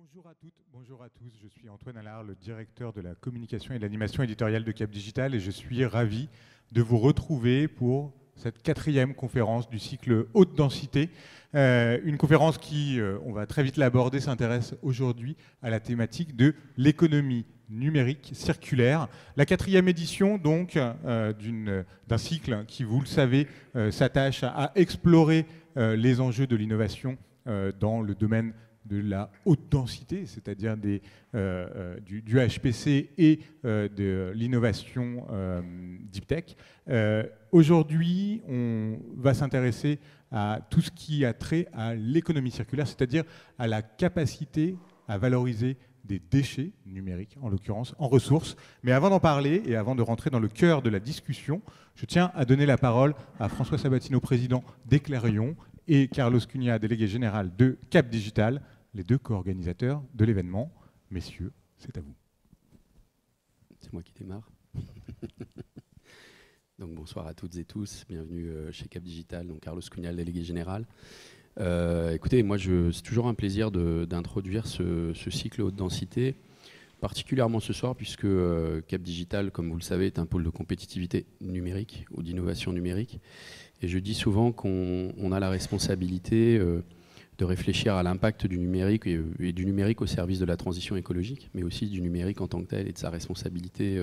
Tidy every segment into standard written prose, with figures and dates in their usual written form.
Bonjour à toutes, bonjour à tous. Je suis Antoine Allard, le directeur de la communication et de l'animation éditoriale de Cap Digital, et je suis ravi de vous retrouver pour cette 4e conférence du cycle haute densité. Une conférence qui, on va très vite l'aborder, s'intéresse aujourd'hui à la thématique de l'économie numérique circulaire. La 4e édition donc d'un cycle qui, vous le savez, s'attache à explorer les enjeux de l'innovation dans le domaine de la haute densité, c'est-à-dire du HPC et de l'innovation deep tech. Aujourd'hui, on va s'intéresser à tout ce qui a trait à l'économie circulaire, c'est-à-dire à la capacité à valoriser des déchets numériques, en l'occurrence en ressources. Mais avant d'en parler et avant de rentrer dans le cœur de la discussion, je tiens à donner la parole à François Sabatino, président d'Eclairion, et Carlos Cunha, délégué général de Cap Digital, les deux co-organisateurs de l'événement. Messieurs, c'est à vous. C'est moi qui démarre. Donc bonsoir à toutes et tous, bienvenue chez Cap Digital, donc Carlos Cunha, délégué général. Écoutez, moi c'est toujours un plaisir d'introduire ce cycle haute densité, particulièrement ce soir puisque Cap Digital, comme vous le savez, est un pôle de compétitivité numérique ou d'innovation numérique. Et je dis souvent qu'on a la responsabilité de réfléchir à l'impact du numérique et du numérique au service de la transition écologique, mais aussi du numérique en tant que tel et de sa responsabilité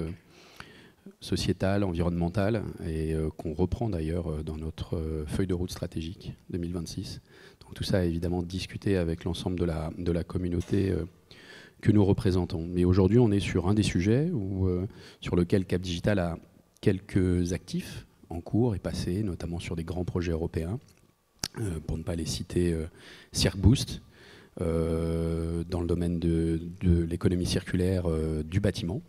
sociétale, environnementale, et qu'on reprend d'ailleurs dans notre feuille de route stratégique 2026. Donc tout ça est évidemment discuté avec l'ensemble de la communauté que nous représentons. Mais aujourd'hui, on est sur un des sujets sur lequel Cap Digital a quelques actifs en cours et passés, notamment sur des grands projets européens. Pour ne pas les citer, CircBoost, dans le domaine de l'économie circulaire du bâtiment,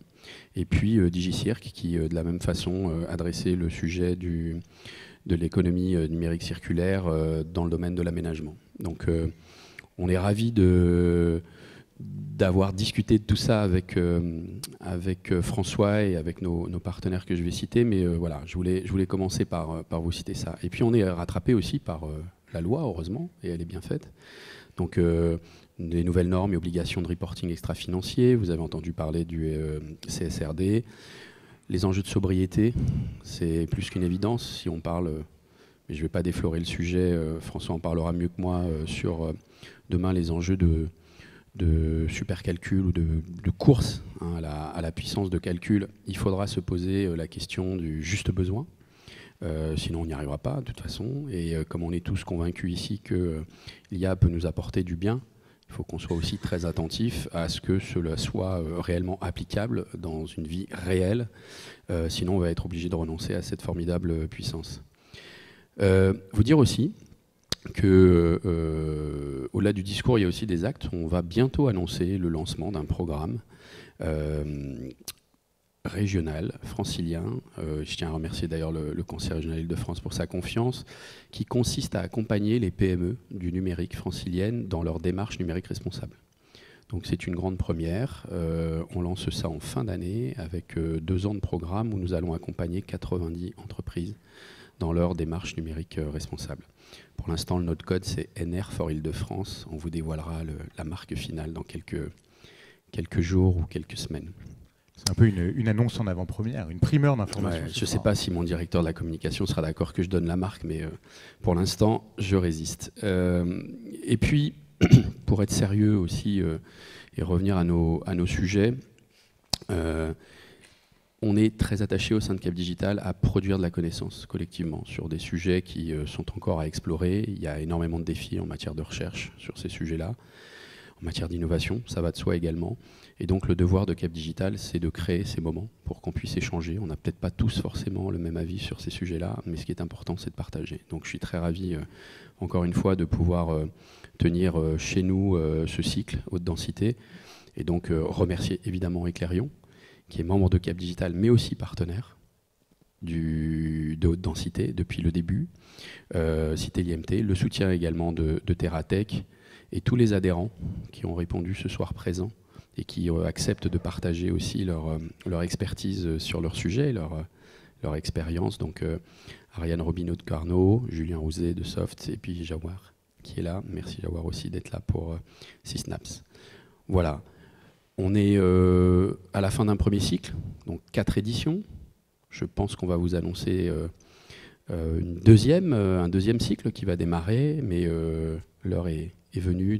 et puis DigiCirc, qui de la même façon adressait le sujet de l'économie numérique circulaire dans le domaine de l'aménagement. Donc on est ravis d'avoir discuté de tout ça avec François et avec nos partenaires que je vais citer, mais voilà, je voulais commencer par vous citer ça. Et puis on est rattrapé aussi par la loi, heureusement, et elle est bien faite. Donc des nouvelles normes et obligations de reporting extra-financier, vous avez entendu parler du CSRD, les enjeux de sobriété, c'est plus qu'une évidence. Si on parle, mais je ne vais pas déflorer le sujet, François en parlera mieux que moi, sur demain les enjeux de supercalcul ou de course à la puissance de calcul, il faudra se poser la question du juste besoin. Sinon, on n'y arrivera pas, de toute façon. Et comme on est tous convaincus ici que l'IA peut nous apporter du bien, il faut qu'on soit aussi très attentif à ce que cela soit réellement applicable dans une vie réelle. Sinon, on va être obligé de renoncer à cette formidable puissance. Vous dire aussi que au-delà du discours, il y a aussi des actes. On va bientôt annoncer le lancement d'un programme régional, francilien. Je tiens à remercier d'ailleurs le Conseil régional Île-de-France pour sa confiance, qui consiste à accompagner les PME du numérique francilienne dans leur démarche numérique responsable. Donc c'est une grande première. On lance ça en fin d'année avec 2 ans de programme où nous allons accompagner 90 entreprises dans leur démarche numérique responsable. Pour l'instant, le notre code, c'est NR for Île-de-France. On vous dévoilera la marque finale dans quelques jours ou quelques semaines. C'est un peu une annonce en avant-première, une primeur d'information. Ouais, je ne sais pas si mon directeur de la communication sera d'accord que je donne la marque, mais pour l'instant, je résiste. Et puis, pour être sérieux aussi et revenir à nos sujets, on est très attaché au sein de Cap Digital à produire de la connaissance collectivement sur des sujets qui sont encore à explorer. Il y a énormément de défis en matière de recherche sur ces sujets-là. En matière d'innovation, ça va de soi également. Et donc le devoir de Cap Digital, c'est de créer ces moments pour qu'on puisse échanger. On n'a peut-être pas tous forcément le même avis sur ces sujets-là, mais ce qui est important, c'est de partager. Donc je suis très ravi, encore une fois, de pouvoir tenir chez nous ce cycle haute densité. Et donc remercier évidemment Eclairion, qui est membre de Cap Digital, mais aussi partenaire de haute densité depuis le début. Citer l'IMT, le soutien également de TerraTech, et tous les adhérents qui ont répondu ce soir présents et qui acceptent de partager aussi leur expertise sur leur sujet, leur expérience. Donc Ariane Robineau de Carnot, Julien Rouzet de Soft et puis Jawar qui est là. Merci Jawar aussi d'être là pour Sysnaps. Voilà. On est à la fin d'un premier cycle, donc 4 éditions. Je pense qu'on va vous annoncer un deuxième cycle qui va démarrer, mais l'heure est venue,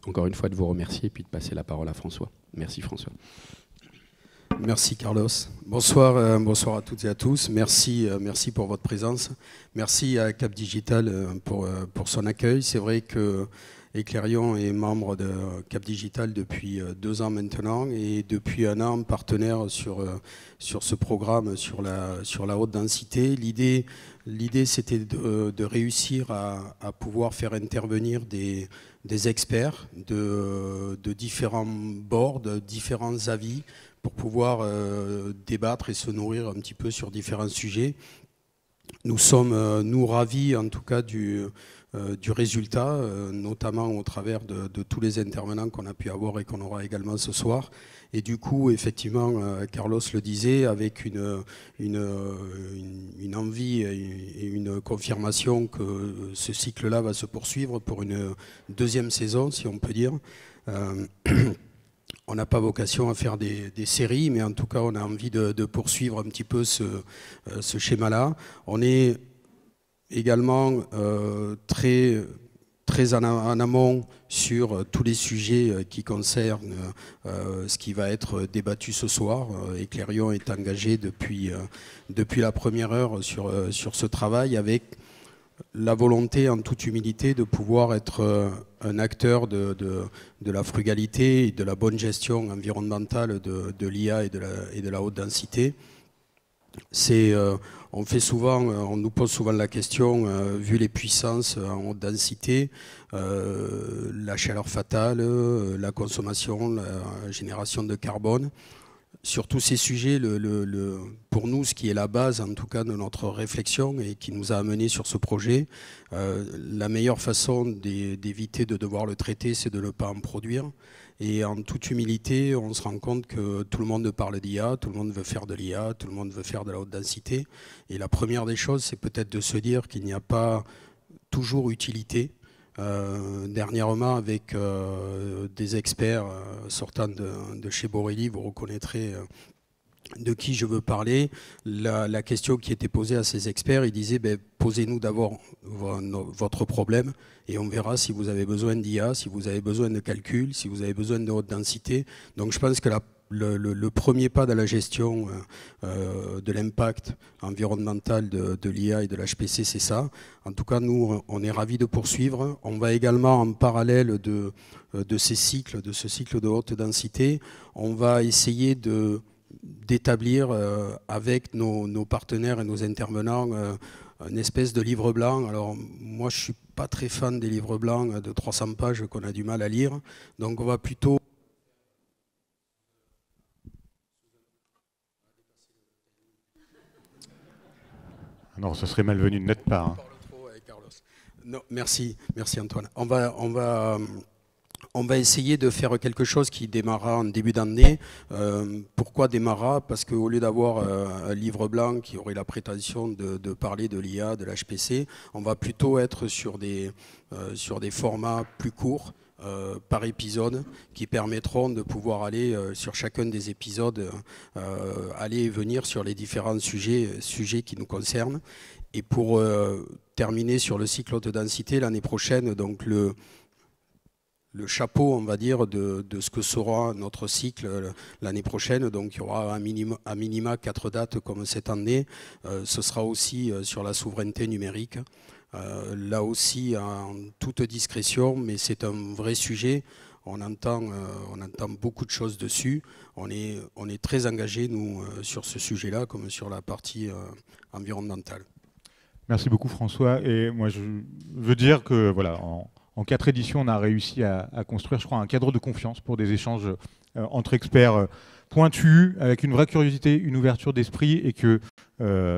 encore une fois, de vous remercier et puis de passer la parole à François. Merci François. Merci Carlos. Bonsoir, bonsoir à toutes et à tous. Merci pour votre présence. Merci à Cap Digital pour son accueil. C'est vrai que Eclairion est membre de Cap Digital depuis 2 ans maintenant et depuis 1 an partenaire sur ce programme sur la haute densité. L'idée c'était de réussir à pouvoir faire intervenir des experts de différents bords, de différents avis pour pouvoir débattre et se nourrir un petit peu sur différents sujets. Nous sommes, nous, ravis en tout cas du résultat, notamment au travers de tous les intervenants qu'on a pu avoir et qu'on aura également ce soir. Et du coup, effectivement, Carlos le disait, avec une envie et une confirmation que ce cycle-là va se poursuivre pour une 2e saison, si on peut dire. On n'a pas vocation à faire des séries, mais en tout cas, on a envie de poursuivre un petit peu ce schéma-là. On est également très en amont sur tous les sujets qui concernent ce qui va être débattu ce soir. Eclairion est engagé depuis la première heure sur ce travail avec la volonté, en toute humilité, de pouvoir être un acteur de la frugalité et de la bonne gestion environnementale de l'IA et de la haute densité. On nous pose souvent la question, vu les puissances en haute densité, la chaleur fatale, la consommation, la génération de carbone. Sur tous ces sujets, pour nous, ce qui est la base, en tout cas, de notre réflexion et qui nous a amenés sur ce projet, la meilleure façon d'éviter de devoir le traiter, c'est de ne pas en produire. Et en toute humilité, on se rend compte que tout le monde parle d'IA, tout le monde veut faire de l'IA, tout le monde veut faire de la haute densité. Et la première des choses, c'est peut-être de se dire qu'il n'y a pas toujours utilité. Dernièrement, avec des experts sortant de chez Borelli, vous reconnaîtrez de qui je veux parler. La question qui était posée à ces experts, ils disaient posez-nous d'abord votre problème et on verra si vous avez besoin d'IA, si vous avez besoin de calcul, si vous avez besoin de haute densité. Donc je pense que le premier pas dans la gestion de l'impact environnemental de l'IA et de l'HPC, c'est ça. En tout cas, nous, on est ravis de poursuivre. On va également, en parallèle de ce cycle de haute densité, on va essayer d'établir avec nos partenaires et nos intervenants une espèce de livre blanc. Alors moi, je ne suis pas très fan des livres blancs de 300 pages qu'on a du mal à lire. Donc on va plutôt... Non, ce serait malvenu de notre part. Hein. Non, merci Antoine. On va essayer de faire quelque chose qui démarrera en début d'année. Pourquoi démarrera? Parce qu'au lieu d'avoir un livre blanc qui aurait la prétention de parler de l'IA, de l'HPC, on va plutôt être sur des formats plus courts, par épisode, qui permettront de pouvoir aller sur chacun des épisodes, aller et venir sur les différents sujets qui nous concernent. Et pour terminer sur le cycle haute densité l'année prochaine, donc le chapeau, on va dire, de ce que sera notre cycle l'année prochaine. Donc il y aura à minima 4 dates comme cette année. Ce sera aussi sur la souveraineté numérique. Là aussi, en toute discrétion, mais c'est un vrai sujet. On entend beaucoup de choses dessus. On est très engagés, nous, sur ce sujet-là, comme sur la partie environnementale. Merci beaucoup, François. Et moi, je veux dire que, voilà, en 4 éditions, on a réussi à construire, je crois, un cadre de confiance pour des échanges entre experts pointus, avec une vraie curiosité, une ouverture d'esprit, et que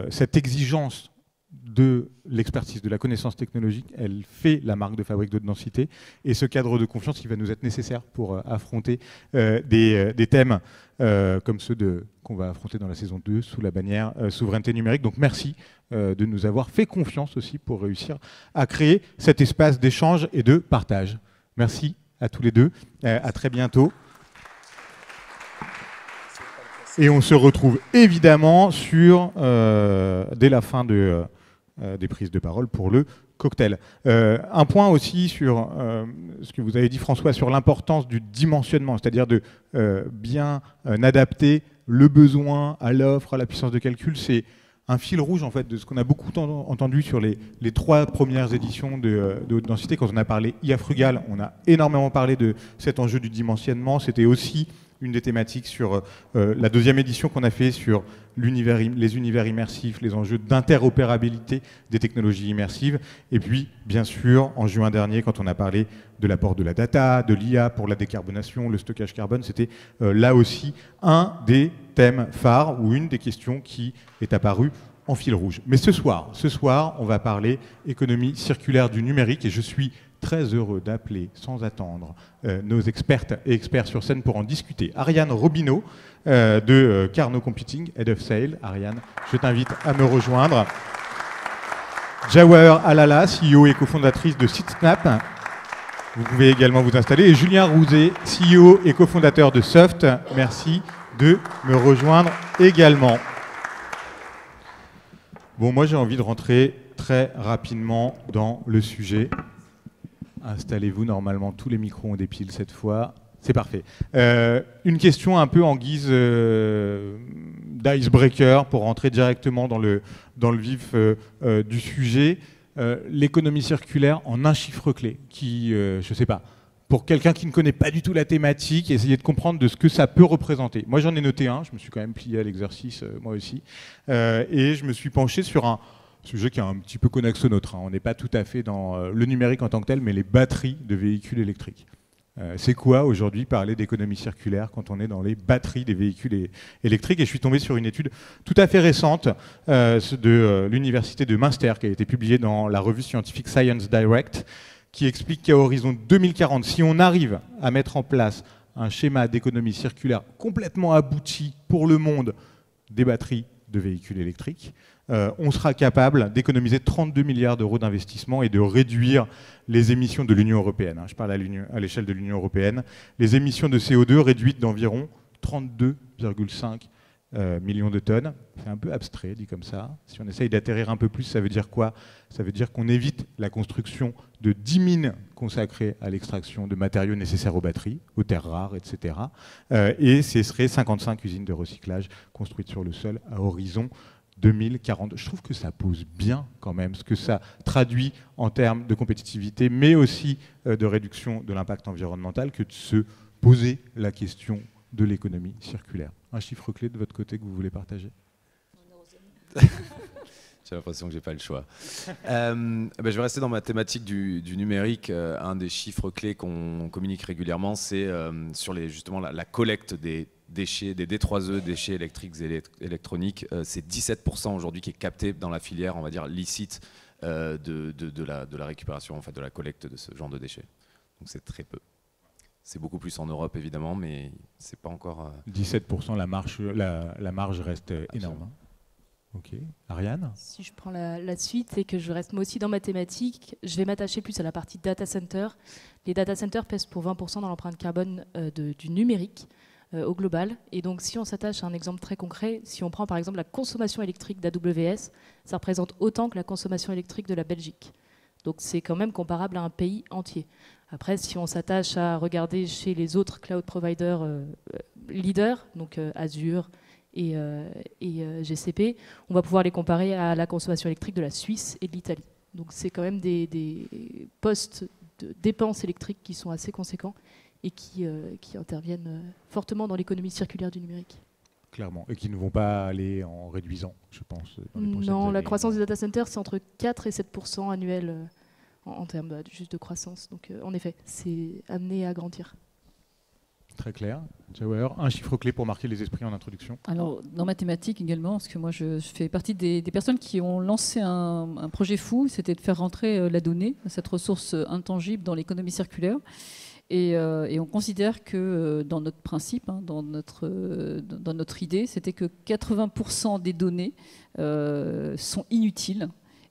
cette exigence de l'expertise, de la connaissance technologique, elle fait la marque de fabrique de haute densité. Et ce cadre de confiance, il va nous être nécessaire pour affronter des thèmes comme ceux qu'on va affronter dans la saison 2 sous la bannière souveraineté numérique. Donc merci de nous avoir fait confiance aussi pour réussir à créer cet espace d'échange et de partage. Merci à tous les deux. À très bientôt. Et on se retrouve évidemment dès la fin des prises de parole pour le cocktail. Un point aussi sur ce que vous avez dit, François, sur l'importance du dimensionnement, c'est-à-dire de bien adapter le besoin à l'offre, à la puissance de calcul. C'est un fil rouge en fait de ce qu'on a beaucoup entendu sur les 3 premières éditions de haute densité. Quand on a parlé IA Frugal, on a énormément parlé de cet enjeu du dimensionnement. C'était aussi une des thématiques sur la 2e édition qu'on a fait sur les univers immersifs, les enjeux d'interopérabilité des technologies immersives. Et puis, bien sûr, en juin dernier, quand on a parlé de l'apport de la data, de l'IA pour la décarbonation, le stockage carbone, c'était là aussi un des thèmes phares ou une des questions qui est apparue en fil rouge. Mais ce soir, on va parler économie circulaire du numérique et je suis très heureux d'appeler sans attendre nos expertes et experts sur scène pour en discuter. Ariane Robineau de Carnot Computing, Head of Sale. Ariane, je t'invite à me rejoindre. Jawahar Alala, CEO et cofondatrice de SitSnap. Vous pouvez également vous installer. Et Julien Rouzet, CEO et cofondateur de Soft. Merci de me rejoindre également. Bon, moi j'ai envie de rentrer très rapidement dans le sujet. Installez-vous, normalement tous les micros ont des piles cette fois. C'est parfait. Une question un peu en guise d'icebreaker pour rentrer directement dans le vif du sujet. L'économie circulaire en un chiffre clé qui, je ne sais pas, pour quelqu'un qui ne connaît pas du tout la thématique, essayer de comprendre de ce que ça peut représenter. Moi j'en ai noté un, je me suis quand même plié à l'exercice moi aussi, et je me suis penché sur un sujet qui est un petit peu connexe au nôtre. On n'est pas tout à fait dans le numérique en tant que tel, mais les batteries de véhicules électriques. C'est quoi aujourd'hui parler d'économie circulaire quand on est dans les batteries des véhicules électriques? Et je suis tombé sur une étude tout à fait récente de l'université de Münster qui a été publiée dans la revue scientifique Science Direct, qui explique qu'à horizon 2040, si on arrive à mettre en place un schéma d'économie circulaire complètement abouti pour le monde des batteries de véhicules électriques, on sera capable d'économiser 32 milliards d'euros d'investissement et de réduire les émissions de l'Union européenne. Je parle à l'échelle de l'Union européenne. Les émissions de CO2 réduites d'environ 32,5 millions de tonnes. C'est un peu abstrait dit comme ça. Si on essaye d'atterrir un peu plus, ça veut dire quoi? Ça veut dire qu'on évite la construction de 10 mines consacrées à l'extraction de matériaux nécessaires aux batteries, aux terres rares, etc. Et ce serait 55 usines de recyclage construites sur le sol à horizon 2040. Je trouve que ça pose bien quand même ce que ça traduit en termes de compétitivité, mais aussi de réduction de l'impact environnemental, que de se poser la question de l'économie circulaire. Un chiffre clé de votre côté que vous voulez partager? J'ai l'impression que j'ai pas le choix. Je vais rester dans ma thématique du numérique. Un des chiffres clés qu'on communique régulièrement, c'est sur justement la collecte des déchets, des D3E, déchets électriques et électroniques. C'est 17% aujourd'hui qui est capté dans la filière, on va dire, licite de la récupération, en fait, de la collecte de ce genre de déchets. Donc c'est très peu. C'est beaucoup plus en Europe, évidemment, mais c'est pas encore... 17%, la marge reste énorme. Ok. Ariane? Si je prends la suite et que je reste moi aussi dans ma thématique, je vais m'attacher plus à la partie data center. Les data centers pèsent pour 20% dans l'empreinte carbone du numérique au global. Et donc si on s'attache à un exemple très concret, si on prend par exemple la consommation électrique d'AWS, ça représente autant que la consommation électrique de la Belgique. Donc c'est quand même comparable à un pays entier. Après, si on s'attache à regarder chez les autres cloud providers leaders, donc Azure, et GCP, on va pouvoir les comparer à la consommation électrique de la Suisse et de l'Italie. Donc c'est quand même des postes de dépenses électriques qui sont assez conséquents et qui interviennent fortement dans l'économie circulaire du numérique. Clairement, et qui ne vont pas aller en réduisant, je pense. Non, la croissance des data centers, c'est entre 4 et 7% annuels en termes juste de croissance. Donc en effet, c'est amené à grandir. Très clair. Jawahar, un chiffre clé pour marquer les esprits en introduction. Alors, dans ma thématique également, parce que moi je fais partie des personnes qui ont lancé un projet fou, c'était de faire rentrer la donnée, cette ressource intangible, dans l'économie circulaire. Et on considère que dans notre principe, dans notre idée, c'était que 80% des données sont inutiles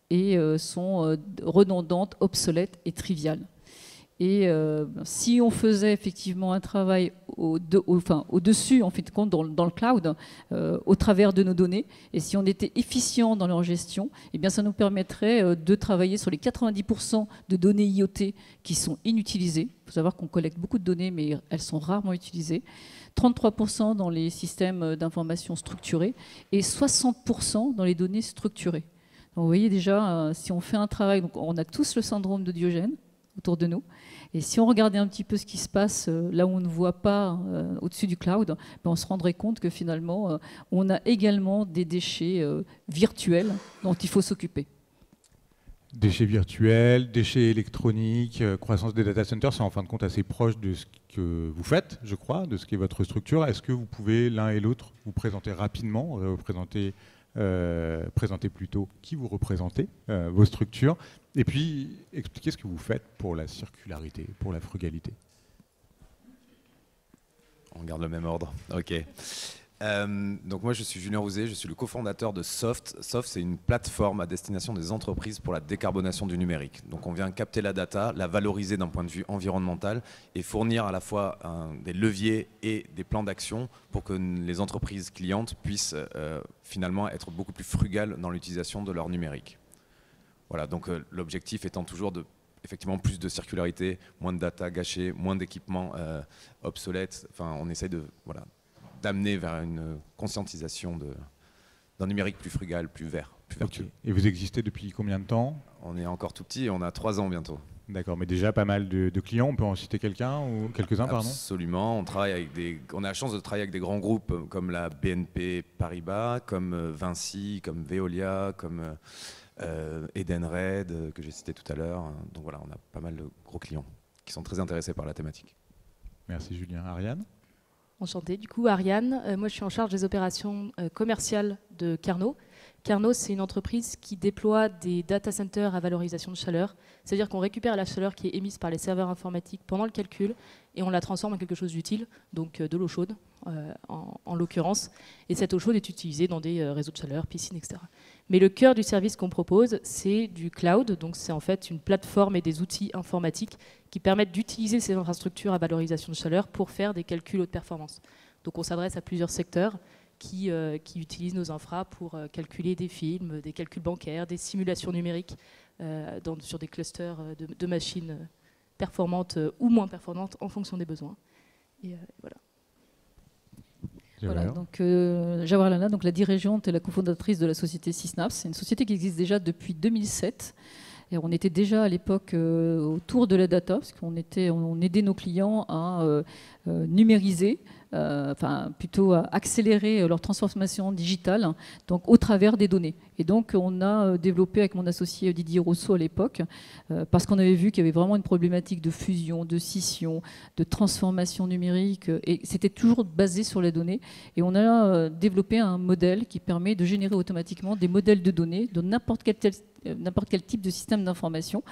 et sont redondantes, obsolètes et triviales. Et si on faisait effectivement un travail au-dessus, en fait, compte dans le cloud, au travers de nos données, et si on était efficient dans leur gestion, eh bien, ça nous permettrait de travailler sur les 90% de données IoT qui sont inutilisées. Il faut savoir qu'on collecte beaucoup de données, mais elles sont rarement utilisées. 33% dans les systèmes d'information structurés et 60% dans les données structurées. Donc, vous voyez déjà, si on fait un travail, donc on a tous le syndrome de Diogène autour de nous. Et si on regardait un petit peu ce qui se passe là où on ne voit pas au-dessus du cloud, ben on se rendrait compte que finalement, on a également des déchets virtuels dont il faut s'occuper. Déchets virtuels, déchets électroniques, croissance des data centers, c'est en fin de compte assez proche de ce que vous faites, je crois, de ce qu'est votre structure. Est-ce que vous pouvez l'un et l'autre vous présenter rapidement, présenter plutôt qui vous représentez, vos structures, et puis expliquer ce que vous faites pour la circularité, pour la frugalité. On garde le même ordre, ok. Donc moi je suis Julien Rouzet, je suis le cofondateur de Soft. Soft, c'est une plateforme à destination des entreprises pour la décarbonation du numérique. Donc on vient capter la data, la valoriser d'un point de vue environnemental et fournir à la fois des leviers et des plans d'action pour que les entreprises clientes puissent finalement être beaucoup plus frugales dans l'utilisation de leur numérique. Voilà, donc l'objectif étant toujours effectivement plus de circularité, moins de data gâchée, moins d'équipements obsolètes. Enfin, on essaye d'amener vers une conscientisation d'un numérique plus frugal, plus vert, plus vertueux. Okay. Et vous existez depuis combien de temps? On est encore tout petit, on a 3 ans bientôt. D'accord, mais déjà pas mal de clients, on peut en citer quelques-uns, pardon. Absolument, on a la chance de travailler avec des grands groupes comme la BNP Paribas, comme Vinci, comme Veolia, comme Edenred, que j'ai cité tout à l'heure. Donc voilà, on a pas mal de gros clients qui sont très intéressés par la thématique. Merci Julien. Ariane? Enchantée. Du coup, Ariane, moi je suis en charge des opérations commerciales de Carnot. Carnot, c'est une entreprise qui déploie des data centers à valorisation de chaleur. C'est-à-dire qu'on récupère la chaleur qui est émise par les serveurs informatiques pendant le calcul et on la transforme en quelque chose d'utile, donc de l'eau chaude en l'occurrence. Et cette eau chaude est utilisée dans des réseaux de chaleur, piscines, etc. Mais le cœur du service qu'on propose, c'est du cloud. Donc c'est en fait une plateforme et des outils informatiques qui permettent d'utiliser ces infrastructures à valorisation de chaleur pour faire des calculs haute performance. Donc on s'adresse à plusieurs secteurs qui utilisent nos infras pour calculer des films, des calculs bancaires, des simulations numériques sur des clusters de machines performantes ou moins performantes en fonction des besoins. Et voilà. Voilà, donc Jawahar Lana, donc la dirigeante et la cofondatrice de la société Sysnaps. C'est une société qui existe déjà depuis 2007. Et on était déjà à l'époque autour de la data, parce qu'on aidait nos clients à numériser, plutôt à accélérer leur transformation digitale, donc au travers des données. Et donc on a développé avec mon associé Didier Rousseau à l'époque, parce qu'on avait vu qu'il y avait vraiment une problématique de fusion, de scission, de transformation numérique, et c'était toujours basé sur les données. Et on a développé un modèle qui permet de générer automatiquement des modèles de données de n'importe quel type de système d'information.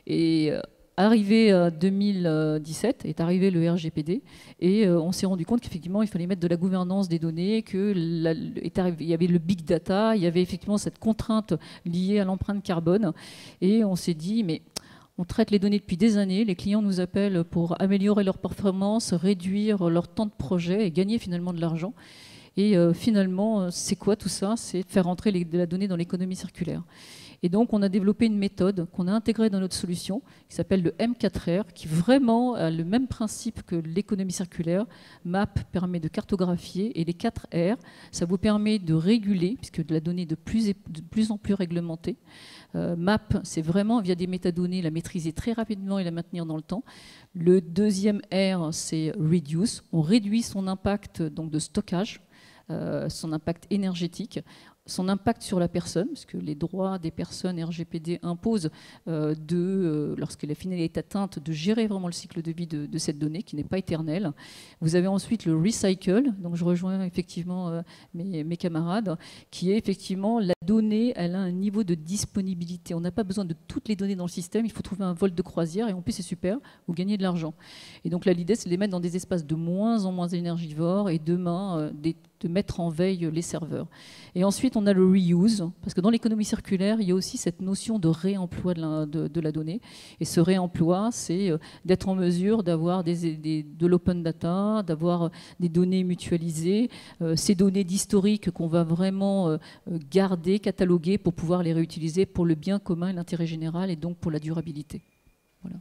Et arrivé 2017, est arrivé le RGPD et on s'est rendu compte qu'effectivement il fallait mettre de la gouvernance des données, il y avait le big data, il y avait effectivement cette contrainte liée à l'empreinte carbone et on s'est dit mais on traite les données depuis des années, les clients nous appellent pour améliorer leur performance, réduire leur temps de projet et gagner finalement de l'argent. Et finalement, c'est quoi tout ça? C'est faire rentrer de la donnée dans l'économie circulaire. Et donc, on a développé une méthode qu'on a intégrée dans notre solution, qui s'appelle le M4R, qui vraiment a le même principe que l'économie circulaire. MAP permet de cartographier, et les 4 R, ça vous permet de réguler, puisque la donnée est de plus en plus réglementée. MAP, c'est vraiment, via des métadonnées, la maîtriser très rapidement et la maintenir dans le temps. Le deuxième R, c'est Reduce. On réduit son impact donc, de stockage, son impact énergétique, son impact sur la personne, parce que les droits des personnes RGPD imposent lorsque la finalité est atteinte, de gérer vraiment le cycle de vie de cette donnée qui n'est pas éternelle. Vous avez ensuite le recycle, donc je rejoins effectivement mes camarades, qui est effectivement la donnée, elle a un niveau de disponibilité. On n'a pas besoin de toutes les données dans le système, il faut trouver un vol de croisière et en plus c'est super, vous gagnez de l'argent. Et donc là l'idée c'est de les mettre dans des espaces de moins en moins énergivores et demain de de mettre en veille les serveurs. Et ensuite, on a le reuse, parce que dans l'économie circulaire, il y a aussi cette notion de réemploi de la donnée. Et ce réemploi, c'est d'être en mesure d'avoir de l'open data, d'avoir des données mutualisées, ces données d'historique qu'on va vraiment garder, cataloguer pour pouvoir les réutiliser pour le bien commun et l'intérêt général, et donc pour la durabilité. Voilà.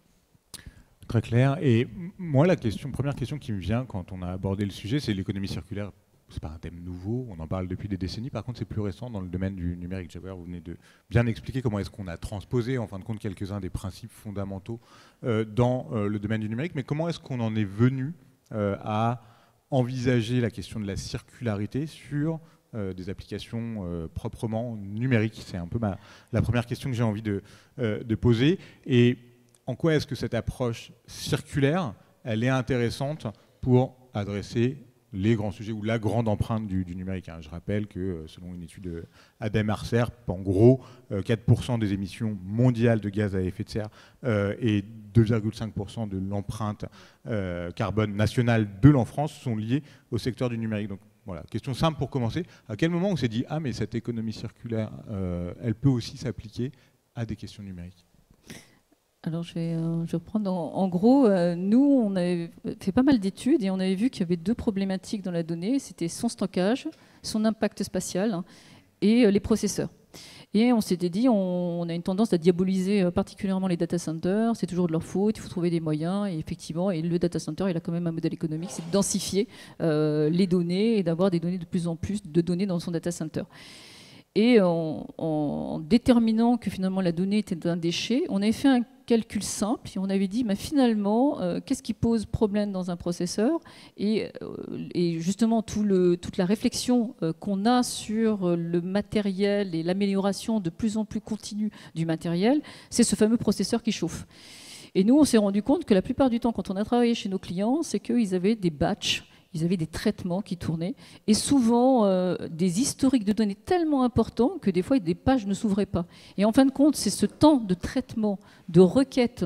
Très clair. Et moi, première question qui me vient quand on a abordé le sujet, c'est l'économie circulaire. C'est pas un thème nouveau, on en parle depuis des décennies. Par contre, c'est plus récent dans le domaine du numérique. Jaguar, vous venez de bien expliquer comment est-ce qu'on a transposé, en fin de compte, quelques-uns des principes fondamentaux dans le domaine du numérique. Mais comment est-ce qu'on en est venu à envisager la question de la circularité sur des applications proprement numériques? C'est un peu la première question que j'ai envie de poser. Et en quoi est-ce que cette approche circulaire, elle est intéressante pour adresser les grands sujets ou la grande empreinte du numérique? Je rappelle que selon une étude Adem Arcer, en gros, 4% des émissions mondiales de gaz à effet de serre et 2,5% de l'empreinte carbone nationale de la France sont liées au secteur du numérique. Donc voilà, question simple pour commencer. À quel moment on s'est dit « Ah, mais cette économie circulaire, elle peut aussi s'appliquer à des questions numériques ?» Alors je vais reprendre. En gros, nous, on avait fait pas mal d'études et on avait vu qu'il y avait deux problématiques dans la donnée. C'était son stockage, son impact spatial et les processeurs. Et on s'était dit, on a une tendance à diaboliser particulièrement les data centers. C'est toujours de leur faute, il faut trouver des moyens. Et effectivement, le data center, il a quand même un modèle économique, c'est de densifier les données et d'avoir des données de plus en plus de données dans son data center. Et en déterminant que finalement la donnée était un déchet, on avait fait un calcul simple et on avait dit finalement qu'est-ce qui pose problème dans un processeur, et justement toute la réflexion qu'on a sur le matériel et l'amélioration de plus en plus continue du matériel, c'est ce fameux processeur qui chauffe. Et nous on s'est rendu compte que la plupart du temps quand on a travaillé chez nos clients, c'est qu'ils avaient des batchs. Ils avaient des traitements qui tournaient et souvent des historiques de données tellement importants que des fois des pages ne s'ouvraient pas. Et en fin de compte, c'est ce temps de traitement, de requête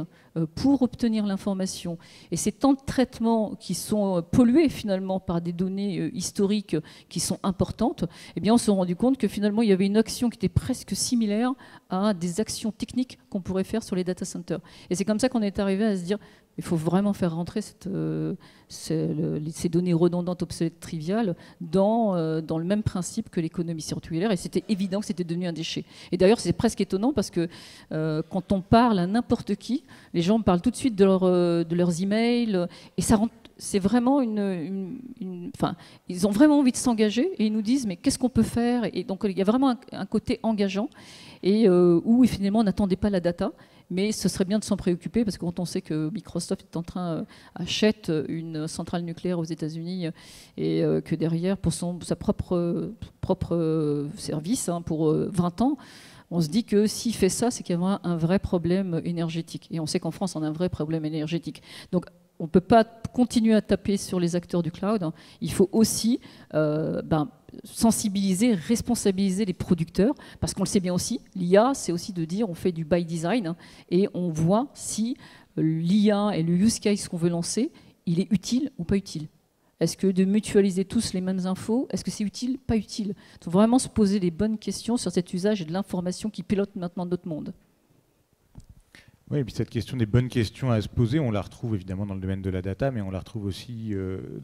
pour obtenir l'information et ces temps de traitement qui sont pollués finalement par des données historiques qui sont importantes, eh bien on s'est rendu compte que finalement il y avait une action qui était presque similaire à des actions techniques qu'on pourrait faire sur les data centers. Et c'est comme ça qu'on est arrivé à se dire il faut vraiment faire rentrer ces données redondantes, obsolètes, triviales dans le même principe que l'économie circulaire. Et c'était évident que c'était devenu un déchet. Et d'ailleurs, c'est presque étonnant parce que quand on parle à n'importe qui, les gens parlent tout de suite de leurs emails. Et ça rend, c'est vraiment enfin, ils ont vraiment envie de s'engager et ils nous disent mais qu'est-ce qu'on peut faire? Et donc il y a vraiment un côté engageant et où finalement on n'attendait pas la data. Mais ce serait bien de s'en préoccuper parce que quand on sait que Microsoft est en train achète une centrale nucléaire aux États-Unis et que derrière pour sa propre service pour 20 ans, on se dit que s'il fait ça, c'est qu'il y a un vrai problème énergétique. Et on sait qu'en France, on a un vrai problème énergétique. Donc on ne peut pas continuer à taper sur les acteurs du cloud. Il faut aussi sensibiliser, responsabiliser les producteurs, parce qu'on le sait bien aussi, l'IA, c'est aussi de dire on fait du by design et on voit si l'IA et le use case qu'on veut lancer, il est utile ou pas utile. Est-ce que de mutualiser tous les mêmes infos, est-ce que c'est utile, pas utile? Il faut vraiment se poser les bonnes questions sur cet usage et de l'information qui pilote maintenant notre monde. Oui, et puis cette question des bonnes questions à se poser, on la retrouve évidemment dans le domaine de la data, mais on la retrouve aussi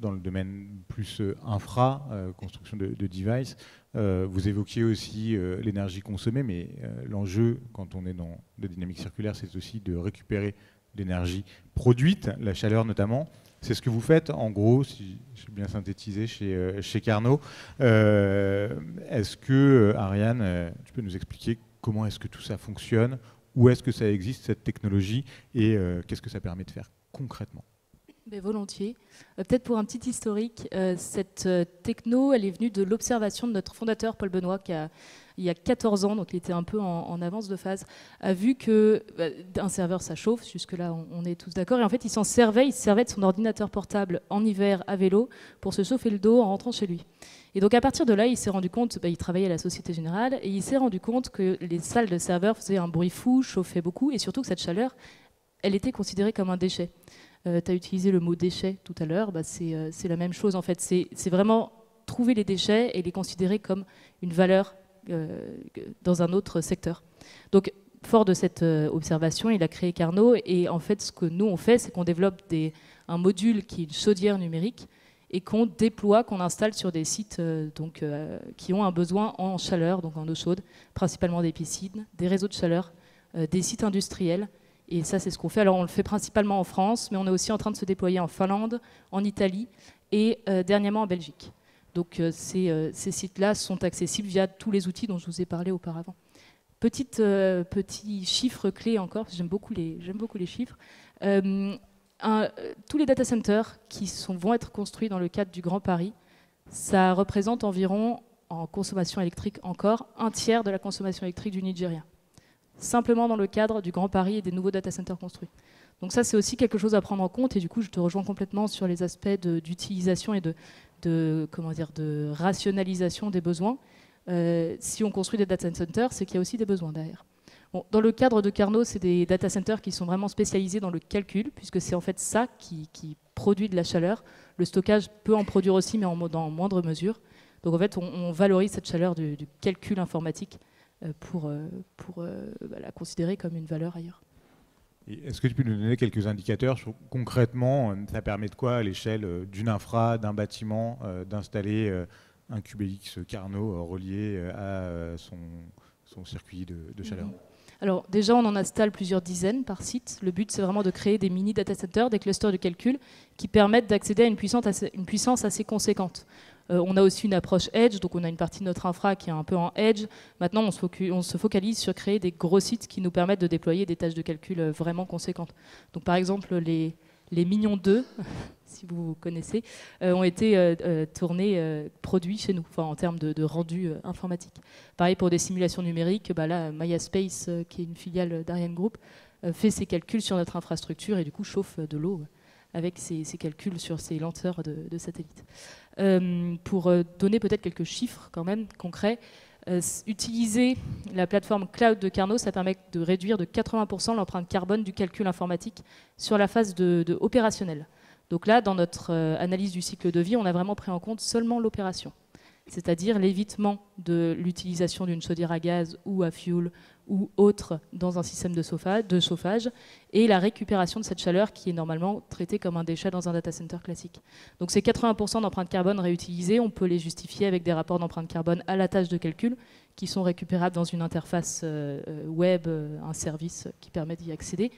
dans le domaine plus infra, construction de devices. Vous évoquiez aussi l'énergie consommée, mais l'enjeu, quand on est dans la dynamique circulaire, c'est aussi de récupérer l'énergie produite, la chaleur notamment. C'est ce que vous faites, en gros, si j'ai bien synthétisé chez Carnot. Est-ce que, Ariane, tu peux nous expliquer comment est-ce que tout ça fonctionne? Où est-ce que ça existe, cette technologie, et qu'est-ce que ça permet de faire concrètement? Volontiers. Peut-être pour un petit historique, cette techno, elle est venue de l'observation de notre fondateur, Paul Benoît, qui il y a 14 ans, donc il était un peu en avance de phase, a vu qu'un serveur, ça chauffe, jusque-là on est tous d'accord, et en fait il se servait de son ordinateur portable en hiver à vélo pour se chauffer le dos en rentrant chez lui. Et donc à partir de là, il s'est rendu compte, il travaillait à la Société Générale, et il s'est rendu compte que les salles de serveurs faisaient un bruit fou, chauffaient beaucoup, et surtout que cette chaleur, elle était considérée comme un déchet. Tu as utilisé le mot déchet tout à l'heure, c'est la même chose en fait. C'est vraiment trouver les déchets et les considérer comme une valeur dans un autre secteur. Donc, fort de cette observation, il a créé Carnot, et en fait, ce que nous on fait, c'est qu'on développe un module qui est une chaudière numérique et qu'on déploie, qu'on installe sur des sites qui ont un besoin en chaleur, donc en eau chaude, principalement des piscines, des réseaux de chaleur, des sites industriels. Et ça, c'est ce qu'on fait. Alors, on le fait principalement en France, mais on est aussi en train de se déployer en Finlande, en Italie et dernièrement en Belgique. Donc, ces sites-là sont accessibles via tous les outils dont je vous ai parlé auparavant. Petit chiffre clé encore, parce que j'aime beaucoup les chiffres. Tous les data centers qui vont être construits dans le cadre du Grand Paris, ça représente environ, en consommation électrique encore, 1/3 de la consommation électrique du Nigeria. Simplement dans le cadre du Grand Paris et des nouveaux data centers construits. Donc ça, c'est aussi quelque chose à prendre en compte, et du coup, je te rejoins complètement sur les aspects d'utilisation et de rationalisation des besoins. Si on construit des data centers, c'est qu'il y a aussi des besoins derrière. Bon, dans le cadre de Carnot, c'est des data centers qui sont vraiment spécialisés dans le calcul, puisque c'est en fait ça qui produit de la chaleur. Le stockage peut en produire aussi, mais dans moindre mesure. Donc en fait, on valorise cette chaleur du calcul informatique pour la considérer comme une valeur ailleurs. Est-ce que tu peux nous donner quelques indicateurs sur, concrètement, ça permet de quoi à l'échelle d'une infra, d'un bâtiment, d'installer un QBX Carnot relié à son circuit de chaleur? Alors déjà, on en installe plusieurs dizaines par site. Le but, c'est vraiment de créer des mini data centers, des clusters de calcul qui permettent d'accéder à une puissance assez conséquente. On a aussi une approche edge, donc on a une partie de notre infra qui est un peu en edge. Maintenant, on se focalise sur créer des gros sites qui nous permettent de déployer des tâches de calcul vraiment conséquentes. Donc par exemple, les Minions 2, si vous connaissez, ont été produits chez nous, en termes de rendu informatique. Pareil pour des simulations numériques, là, Maya Space, qui est une filiale d'Ariane Group, fait ses calculs sur notre infrastructure et du coup chauffe de l'eau avec ses calculs sur ses lanceurs de satellites. Pour donner peut-être quelques chiffres quand même concrets, utiliser la plateforme cloud de Carnot, ça permet de réduire de 80% l'empreinte carbone du calcul informatique sur la phase opérationnelle. Donc là, dans notre analyse du cycle de vie, on a vraiment pris en compte seulement l'opération, c'est-à-dire l'évitement de l'utilisation d'une chaudière à gaz ou à fuel ou autre dans un système de chauffage et la récupération de cette chaleur qui est normalement traitée comme un déchet dans un data center classique. Donc ces 80% d'empreintes carbone réutilisées, on peut les justifier avec des rapports d'empreinte carbone à la tâche de calcul qui sont récupérables dans une interface web, un service qui permet d'y accéder.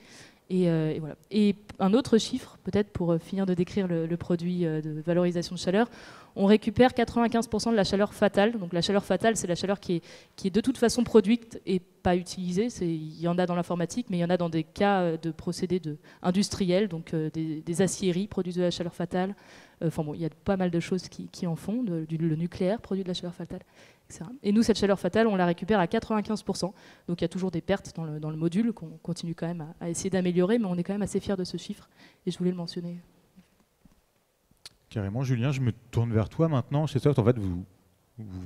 Et voilà. Et un autre chiffre, peut-être pour finir de décrire le produit de valorisation de chaleur, on récupère 95% de la chaleur fatale. Donc la chaleur fatale, c'est la chaleur qui est de toute façon produite et pas utilisée. Il y en a dans l'informatique, mais il y en a dans des cas de procédés industriels, donc des aciéries produisent de la chaleur fatale. Il y a pas mal de choses qui en font. Le nucléaire produit de la chaleur fatale, etc. Et nous, cette chaleur fatale, on la récupère à 95%. Donc il y a toujours des pertes dans le module qu'on continue quand même à essayer d'améliorer, mais on est quand même assez fiers de ce chiffre. Et je voulais le mentionner. Carrément, Julien, je me tourne vers toi maintenant. Chez Soft, en fait, vous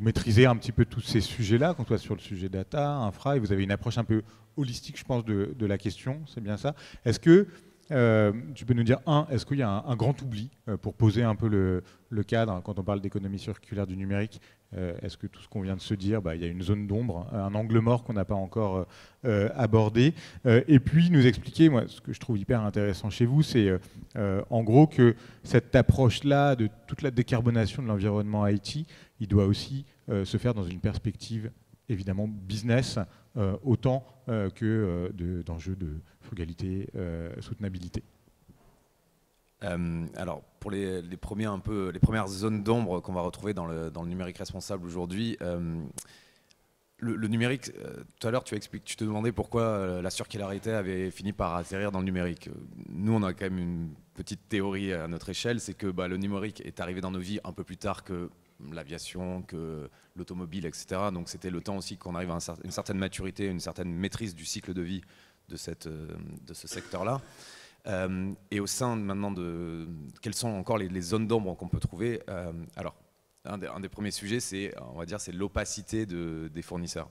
maîtrisez un petit peu tous ces sujets-là, qu'on soit sur le sujet data, infra, et vous avez une approche un peu holistique, je pense, de la question. C'est bien ça. Est-ce que tu peux nous dire, est-ce qu'il y a un grand oubli pour poser un peu le cadre quand on parle d'économie circulaire du numérique? Est-ce que tout ce qu'on vient de se dire, il y a une zone d'ombre, un angle mort qu'on n'a pas encore abordé? Et puis nous expliquer, moi, ce que je trouve hyper intéressant chez vous, c'est en gros que cette approche-là de toute la décarbonation de l'environnement IT, il doit aussi se faire dans une perspective évidemment business, autant que d'enjeux de frugalité, soutenabilité. Alors, pour les premières zones d'ombre qu'on va retrouver dans le numérique responsable aujourd'hui, le numérique, tout à l'heure tu te demandais pourquoi la circularité avait fini par atterrir dans le numérique. Nous, on a quand même une petite théorie à notre échelle, c'est que le numérique est arrivé dans nos vies un peu plus tard que l'aviation, que l'automobile, etc. Donc c'était le temps aussi qu'on arrive à une certaine maturité, une certaine maîtrise du cycle de vie de ce secteur-là. Et au sein maintenant quelles sont encore les zones d'ombre qu'on peut trouver, alors un des premiers sujets, c'est l'opacité des fournisseurs.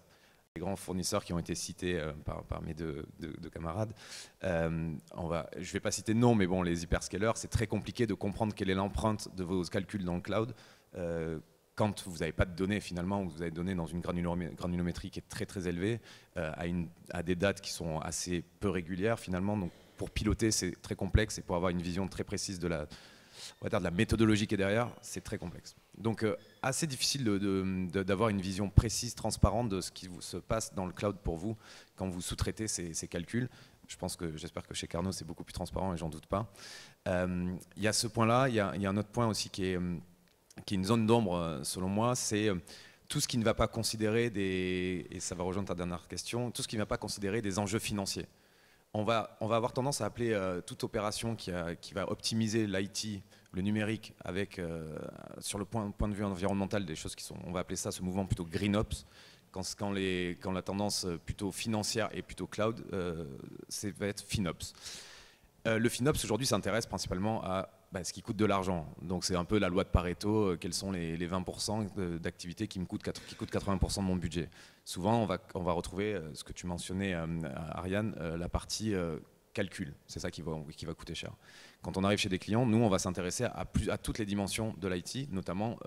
Les grands fournisseurs qui ont été cités par mes deux camarades. Je ne vais pas citer de nom, mais les hyperscalers, c'est très compliqué de comprendre quelle est l'empreinte de vos calculs dans le cloud quand vous n'avez pas de données finalement, ou vous avez des données dans une granulométrie qui est très très élevée, à des dates qui sont assez peu régulières finalement. Donc pour piloter, c'est très complexe, et pour avoir une vision très précise de la méthodologie qui est derrière, c'est très complexe. Donc assez difficile d'avoir une vision précise, transparente de ce qui se passe dans le cloud pour vous quand vous sous-traitez ces calculs. J'espère que chez Carnot c'est beaucoup plus transparent, et j'en doute pas. Il y a ce point-là, il y a un autre point aussi qui est une zone d'ombre selon moi, c'est tout ce qui ne va pas considérer et ça va rejoindre ta dernière question, tout ce qui ne va pas considérer des enjeux financiers. On va avoir tendance à appeler toute opération qui va optimiser l'IT, le numérique, avec sur le point de vue environnemental, des choses qui sont, on va appeler ça, ce mouvement plutôt Green Ops, quand la tendance plutôt financière est plutôt cloud, ça va être FinOps. Le FinOps aujourd'hui s'intéresse principalement à ce qui coûte de l'argent. Donc c'est un peu la loi de Pareto, quels sont les 20% d'activités qui coûtent 80% de mon budget. Souvent on va retrouver ce que tu mentionnais, Ariane, la partie calcul, c'est ça qui va coûter cher. Quand on arrive chez des clients, nous on va s'intéresser à toutes les dimensions de l'IT, notamment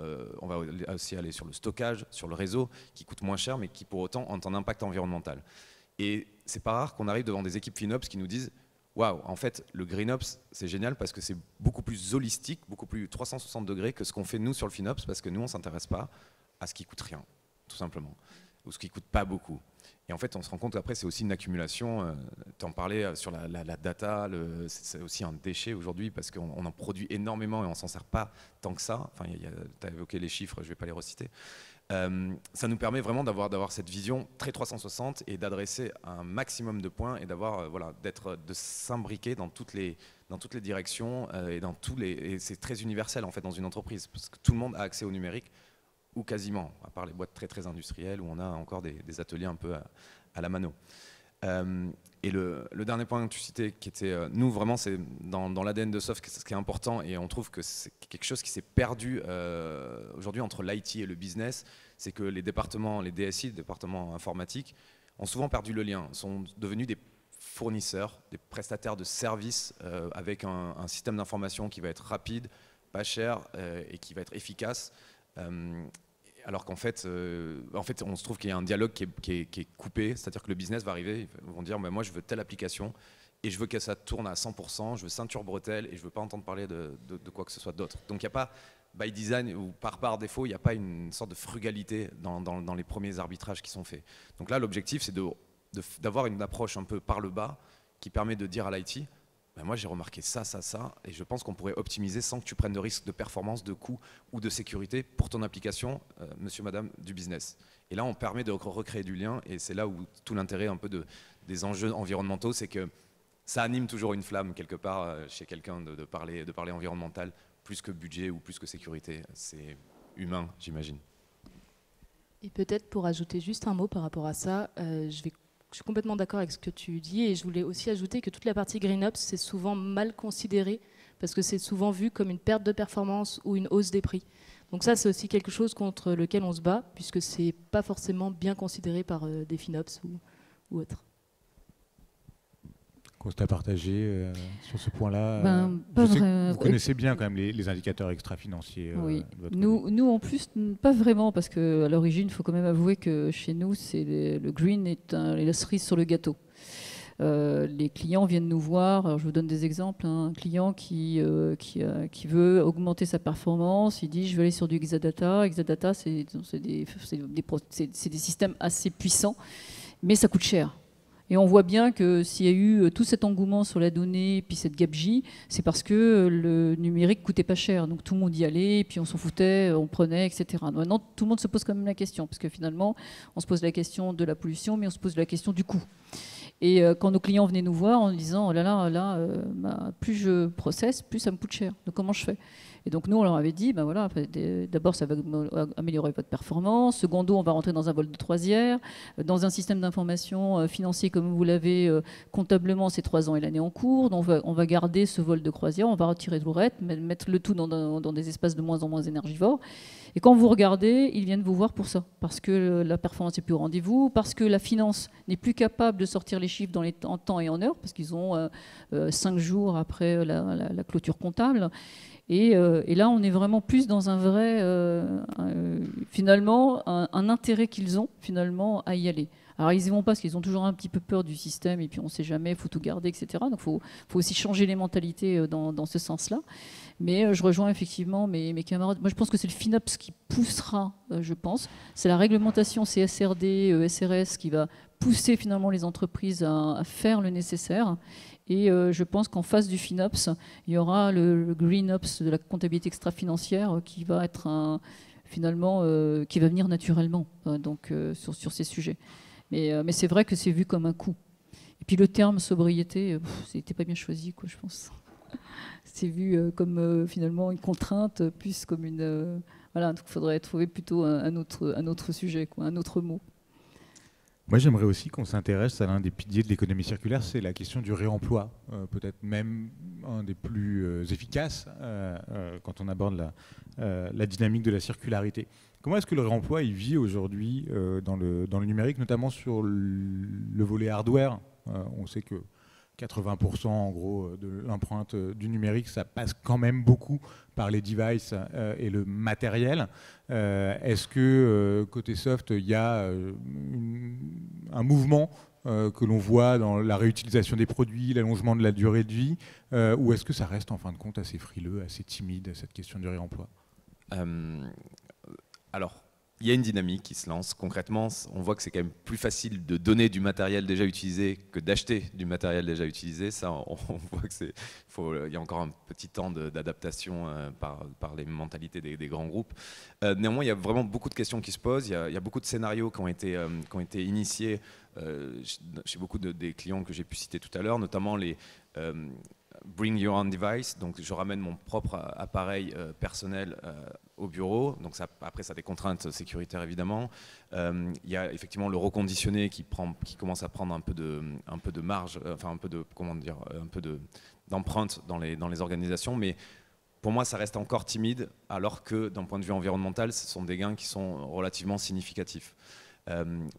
on va aussi aller sur le stockage, sur le réseau, qui coûte moins cher mais qui pour autant ont un impact environnemental. Et c'est pas rare qu'on arrive devant des équipes FinOps qui nous disent waouh, en fait, le GreenOps, c'est génial parce que c'est beaucoup plus holistique, beaucoup plus 360 degrés que ce qu'on fait nous sur le FinOps, parce que nous, on ne s'intéresse pas à ce qui coûte rien, tout simplement, ou ce qui ne coûte pas beaucoup. Et en fait, on se rend compte qu'après, c'est aussi une accumulation. Tu en parlais sur la data, c'est aussi un déchet aujourd'hui parce qu'on en produit énormément et on ne s'en sert pas tant que ça. Enfin, tu as évoqué les chiffres, je ne vais pas les reciter. Ça nous permet vraiment d'avoir cette vision très 360 et d'adresser un maximum de points et de s'imbriquer dans toutes les directions et c'est très universel en fait dans une entreprise parce que tout le monde a accès au numérique ou quasiment, à part les boîtes très très industrielles où on a encore des ateliers un peu à la mano. Et le dernier point que tu citais, qui était, nous vraiment, c'est dans l'ADN de Soft, ce qui est important, et on trouve que c'est quelque chose qui s'est perdu aujourd'hui entre l'IT et le business, c'est que les départements, les DSI, les départements informatiques, ont souvent perdu le lien, sont devenus des fournisseurs, des prestataires de services avec un système d'information qui va être rapide, pas cher et qui va être efficace. Alors qu'en fait, on se trouve qu'il y a un dialogue qui est coupé, c'est-à-dire que le business va arriver, ils vont dire moi je veux telle application et je veux que ça tourne à 100%, je veux ceinture bretelle et je veux pas entendre parler de quoi que ce soit d'autre. Donc il n'y a pas, by design ou par défaut, il n'y a pas une sorte de frugalité dans les premiers arbitrages qui sont faits. Donc là l'objectif c'est d'avoir une approche un peu par le bas qui permet de dire à l'IT moi j'ai remarqué ça, et je pense qu'on pourrait optimiser sans que tu prennes de risque de performance, de coût ou de sécurité pour ton application, monsieur, madame, du business. Et là on permet de recréer du lien, et c'est là où tout l'intérêt un peu des enjeux environnementaux, c'est que ça anime toujours une flamme quelque part chez quelqu'un de parler environnemental, plus que budget ou plus que sécurité. C'est humain, j'imagine. Et peut-être pour ajouter juste un mot par rapport à ça, je suis complètement d'accord avec ce que tu dis et je voulais aussi ajouter que toute la partie GreenOps, c'est souvent mal considéré parce que c'est souvent vu comme une perte de performance ou une hausse des prix. Donc ça, c'est aussi quelque chose contre lequel on se bat puisque c'est pas forcément bien considéré par des FinOps ou autres. Constat partagé sur ce point-là. Vous connaissez bien quand même les indicateurs extra-financiers. Oui. Nous, en plus, pas vraiment, parce qu'à l'origine, il faut quand même avouer que chez nous, le green est la cerise sur le gâteau. Les clients viennent nous voir. Alors je vous donne des exemples. Un client qui veut augmenter sa performance, il dit je veux aller sur du Exadata. Exadata, c'est des systèmes assez puissants, mais ça coûte cher. Et on voit bien que s'il y a eu tout cet engouement sur la donnée, puis cette gabegie, c'est parce que le numérique coûtait pas cher. Donc tout le monde y allait, puis on s'en foutait, on prenait, etc. Maintenant, tout le monde se pose quand même la question, parce que finalement, on se pose la question de la pollution, mais on se pose la question du coût. Et quand nos clients venaient nous voir en disant oh là, plus je processe, plus ça me coûte cher. Donc comment je fais? Et donc nous, on leur avait dit, voilà, d'abord, ça va améliorer votre performance. Secondo, on va rentrer dans un vol de croisière. Dans un système d'information financier comme vous l'avez, comptablement, c'est 3 ans et l'année en cours. Donc on va garder ce vol de croisière, on va retirer le reste, mettre le tout dans des espaces de moins en moins énergivores. Et quand vous regardez, ils viennent vous voir pour ça, parce que la performance n'est plus au rendez-vous, parce que la finance n'est plus capable de sortir les chiffres en temps et en heure, parce qu'ils ont 5 jours après la clôture comptable. Et là, on est vraiment plus dans un vrai, finalement, un intérêt qu'ils ont finalement à y aller. Alors ils n'y vont pas parce qu'ils ont toujours un petit peu peur du système et puis on ne sait jamais, il faut tout garder, etc. Donc il faut aussi changer les mentalités dans ce sens-là. Mais je rejoins effectivement mes camarades. Moi je pense que c'est le FinOps qui poussera, je pense. C'est la réglementation CSRD, SRS qui va pousser finalement les entreprises à faire le nécessaire. Et je pense qu'en face du FinOps, il y aura le GreenOps de la comptabilité extra-financière qui va être finalement qui va venir naturellement sur ces sujets. Mais c'est vrai que c'est vu comme un coût. Et puis le terme sobriété, c'était pas bien choisi, quoi, je pense. C'est vu comme finalement une contrainte, plus comme une... voilà, donc il faudrait trouver plutôt un autre sujet, quoi, un autre mot. Moi, j'aimerais aussi qu'on s'intéresse à l'un des piliers de l'économie circulaire, c'est la question du réemploi, peut-être même un des plus efficaces quand on aborde la dynamique de la circularité. Comment est-ce que le réemploi il vit aujourd'hui dans le numérique, notamment sur le volet hardware? On sait que 80% en gros de l'empreinte du numérique, ça passe quand même beaucoup par les devices et le matériel. Est-ce que côté soft, il y a un mouvement que l'on voit dans la réutilisation des produits, l'allongement de la durée de vie, ou est-ce que ça reste en fin de compte assez frileux, assez timide, cette question du réemploi? Alors, il y a une dynamique qui se lance. Concrètement, on voit que c'est quand même plus facile de donner du matériel déjà utilisé que d'acheter du matériel déjà utilisé. Ça, on voit que il y a encore un petit temps d'adaptation par les mentalités des grands groupes. Néanmoins, il y a vraiment beaucoup de questions qui se posent. Il y a beaucoup de scénarios qui ont été initiés chez beaucoup des clients que j'ai pu citer tout à l'heure, notamment les Bring Your Own Device, donc je ramène mon propre appareil personnel au bureau, donc après ça a des contraintes sécuritaires évidemment. Il y a effectivement le reconditionné qui commence à prendre un peu de marge, enfin un peu d'empreinte dans les organisations, mais pour moi ça reste encore timide, alors que d'un point de vue environnemental, ce sont des gains qui sont relativement significatifs.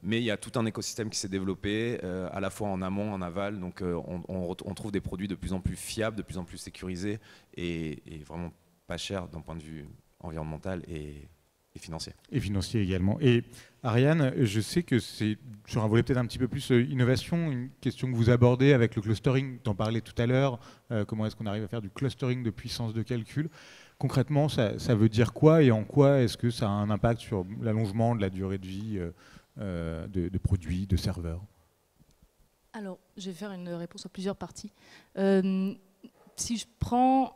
Mais il y a tout un écosystème qui s'est développé, à la fois en amont, en aval, donc on trouve des produits de plus en plus fiables, de plus en plus sécurisés et vraiment pas chers d'un point de vue environnemental et financier. Et financier également. Et Ariane, je sais que c'est sur un volet peut-être un petit peu plus innovation, une question que vous abordez avec le clustering, tu en parlais tout à l'heure, comment est-ce qu'on arrive à faire du clustering de puissance de calcul. Concrètement, ça veut dire quoi et en quoi est-ce que ça a un impact sur l'allongement de la durée de vie de produits, de serveurs? Alors, je vais faire une réponse en plusieurs parties. Si je prends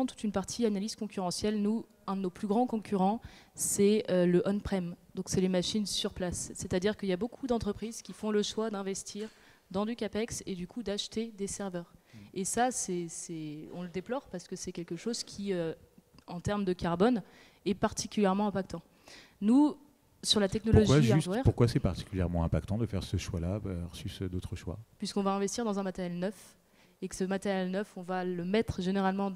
toute une partie analyse concurrentielle, nous, un de nos plus grands concurrents, c'est le on-prem. Donc, c'est les machines sur place. C'est-à-dire qu'il y a beaucoup d'entreprises qui font le choix d'investir dans du CAPEX et du coup d'acheter des serveurs. Et ça, on le déplore parce que c'est quelque chose qui, en termes de carbone, est particulièrement impactant. Nous, sur la technologie hardware... Pourquoi c'est particulièrement impactant de faire ce choix-là versus d'autres choix? Puisqu'on va investir dans un matériel neuf, et que ce matériel neuf, on va le mettre généralement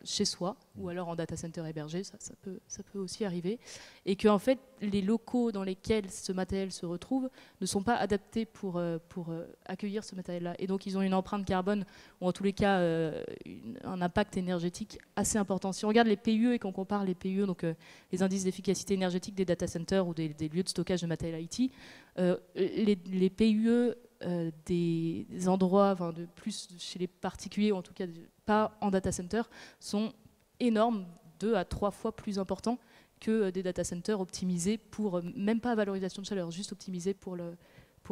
chez soi, ou alors en data center hébergé, ça peut aussi arriver, et que en fait, les locaux dans lesquels ce matériel se retrouve ne sont pas adaptés pour accueillir ce matériel-là. Et donc, ils ont une empreinte carbone, ou en tous les cas, un impact énergétique assez important. Si on regarde les PUE et qu'on compare les PUE, donc les indices d'efficacité énergétique des data centers ou des lieux de stockage de matériel IT, les PUE des endroits, de plus chez les particuliers, ou en tout cas pas en data center, sont énormes, 2 à 3 fois plus importants que des data centers optimisés pour, même pas valorisation de chaleur, juste optimisés pour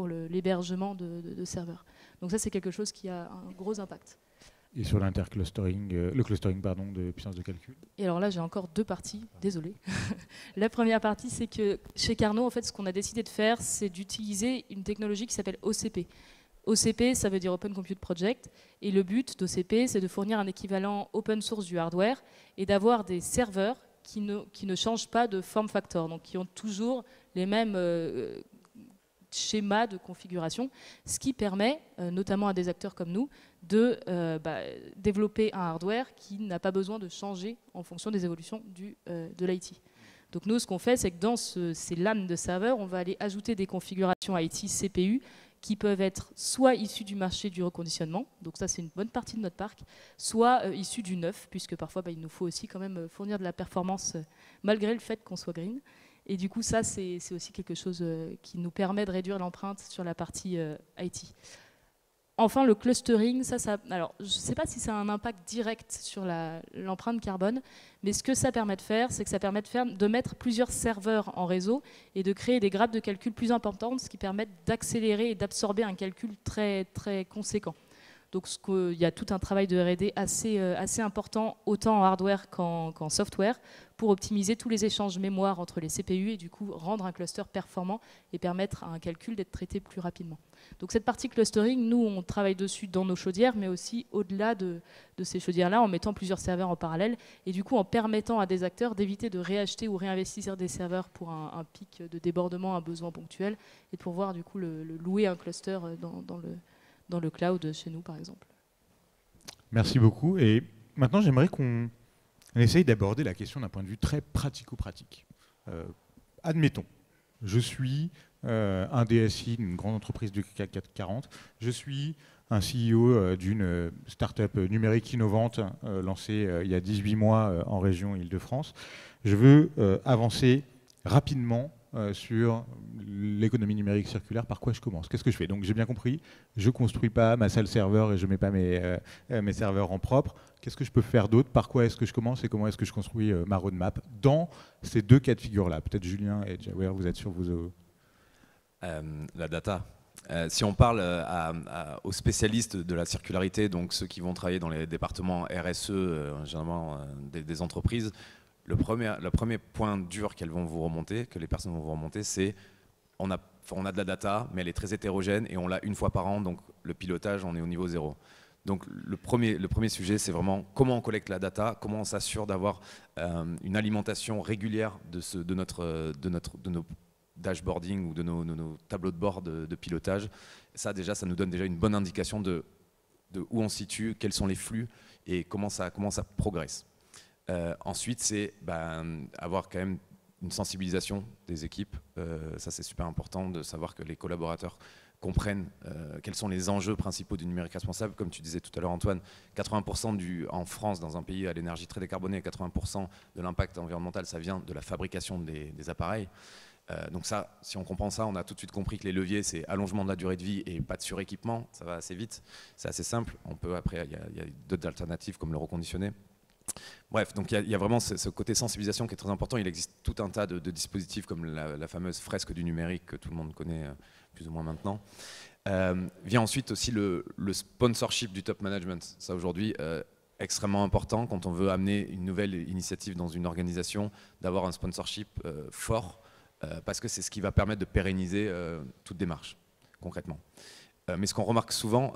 l'hébergement de serveurs. Donc ça, c'est quelque chose qui a un gros impact. Et sur l'interclustering, le clustering de puissance de calcul? Et alors là, j'ai encore 2 parties, désolé. La première partie, c'est que chez Carnot, en fait, ce qu'on a décidé de faire, c'est d'utiliser une technologie qui s'appelle OCP. OCP, ça veut dire Open Compute Project, et le but d'OCP, c'est de fournir un équivalent open source du hardware et d'avoir des serveurs qui ne changent pas de form factor, donc qui ont toujours les mêmes schémas de configuration, ce qui permet, notamment à des acteurs comme nous, de développer un hardware qui n'a pas besoin de changer en fonction des évolutions de l'IT. Donc nous, ce qu'on fait, c'est que dans ces LAN de serveurs, on va aller ajouter des configurations IT CPU qui peuvent être soit issus du marché du reconditionnement, donc ça c'est une bonne partie de notre parc, soit issus du neuf, puisque parfois il nous faut aussi quand même fournir de la performance malgré le fait qu'on soit green. Et du coup ça c'est aussi quelque chose qui nous permet de réduire l'empreinte sur la partie IT. Enfin, le clustering, alors, je ne sais pas si ça a un impact direct sur l'empreinte carbone, mais ce que ça permet de faire, c'est que ça permet de mettre plusieurs serveurs en réseau et de créer des grappes de calcul plus importantes, ce qui permet d'accélérer et d'absorber un calcul très, très conséquent. Donc il y a tout un travail de R&D assez important, autant en hardware qu'en software, pour optimiser tous les échanges mémoire entre les CPU et du coup rendre un cluster performant et permettre à un calcul d'être traité plus rapidement. Donc cette partie clustering, nous on travaille dessus dans nos chaudières, mais aussi au-delà de ces chaudières-là, en mettant plusieurs serveurs en parallèle et du coup en permettant à des acteurs d'éviter de réacheter ou réinvestir des serveurs pour un pic de débordement, un besoin ponctuel, et de pouvoir du coup le louer un cluster dans le cloud chez nous, par exemple. Merci beaucoup. Et maintenant, j'aimerais qu'on essaye d'aborder la question d'un point de vue très pratico-pratique. Admettons, je suis un DSI d'une grande entreprise du CAC 40, je suis un CEO d'une start-up numérique innovante lancée il y a 18 mois en région Île-de-France. Je veux avancer rapidement sur l'économie numérique circulaire. Par quoi je commence? Qu'est-ce que je fais? Donc j'ai bien compris, je ne construis pas ma salle serveur et je ne mets pas mes serveurs en propre. Qu'est-ce que je peux faire d'autre? Par quoi est-ce que je commence et comment est-ce que je construis ma roadmap dans ces deux cas de figure-là? Peut-être Julien et Jawer, vous êtes sur vos... La data. Si on parle aux spécialistes de la circularité, donc ceux qui vont travailler dans les départements RSE, généralement des entreprises, le premier point dur qu'elles vont vous remonter, que les personnes vont vous remonter, c'est on a de la data, mais elle est très hétérogène et on l'a une fois par an, donc le pilotage, on est au niveau 0. Donc le premier sujet, c'est vraiment comment on collecte la data, comment on s'assure d'avoir une alimentation régulière de nos dashboarding ou de nos tableaux de bord de pilotage. Ça déjà, ça nous donne déjà une bonne indication de où on se situe, quels sont les flux et comment ça progresse. Ensuite, c'est avoir quand même une sensibilisation des équipes. Ça, c'est super important de savoir que les collaborateurs comprennent quels sont les enjeux principaux du numérique responsable. Comme tu disais tout à l'heure, Antoine, 80% en France, dans un pays à l'énergie très décarbonée, 80% de l'impact environnemental, ça vient de la fabrication des appareils. Donc ça, si on comprend ça, on a tout de suite compris que les leviers, c'est allongement de la durée de vie et pas de suréquipement. Ça va assez vite, c'est assez simple. On peut après, il y a d'autres alternatives comme le reconditionné. Bref, donc il y a vraiment ce côté sensibilisation qui est très important. Il existe tout un tas de dispositifs comme la fameuse fresque du numérique que tout le monde connaît plus ou moins maintenant. Vient ensuite aussi le sponsorship du top management. Ça aujourd'hui, extrêmement important quand on veut amener une nouvelle initiative dans une organisation, d'avoir un sponsorship fort, parce que c'est ce qui va permettre de pérenniser toute démarche, concrètement. Mais ce qu'on remarque souvent,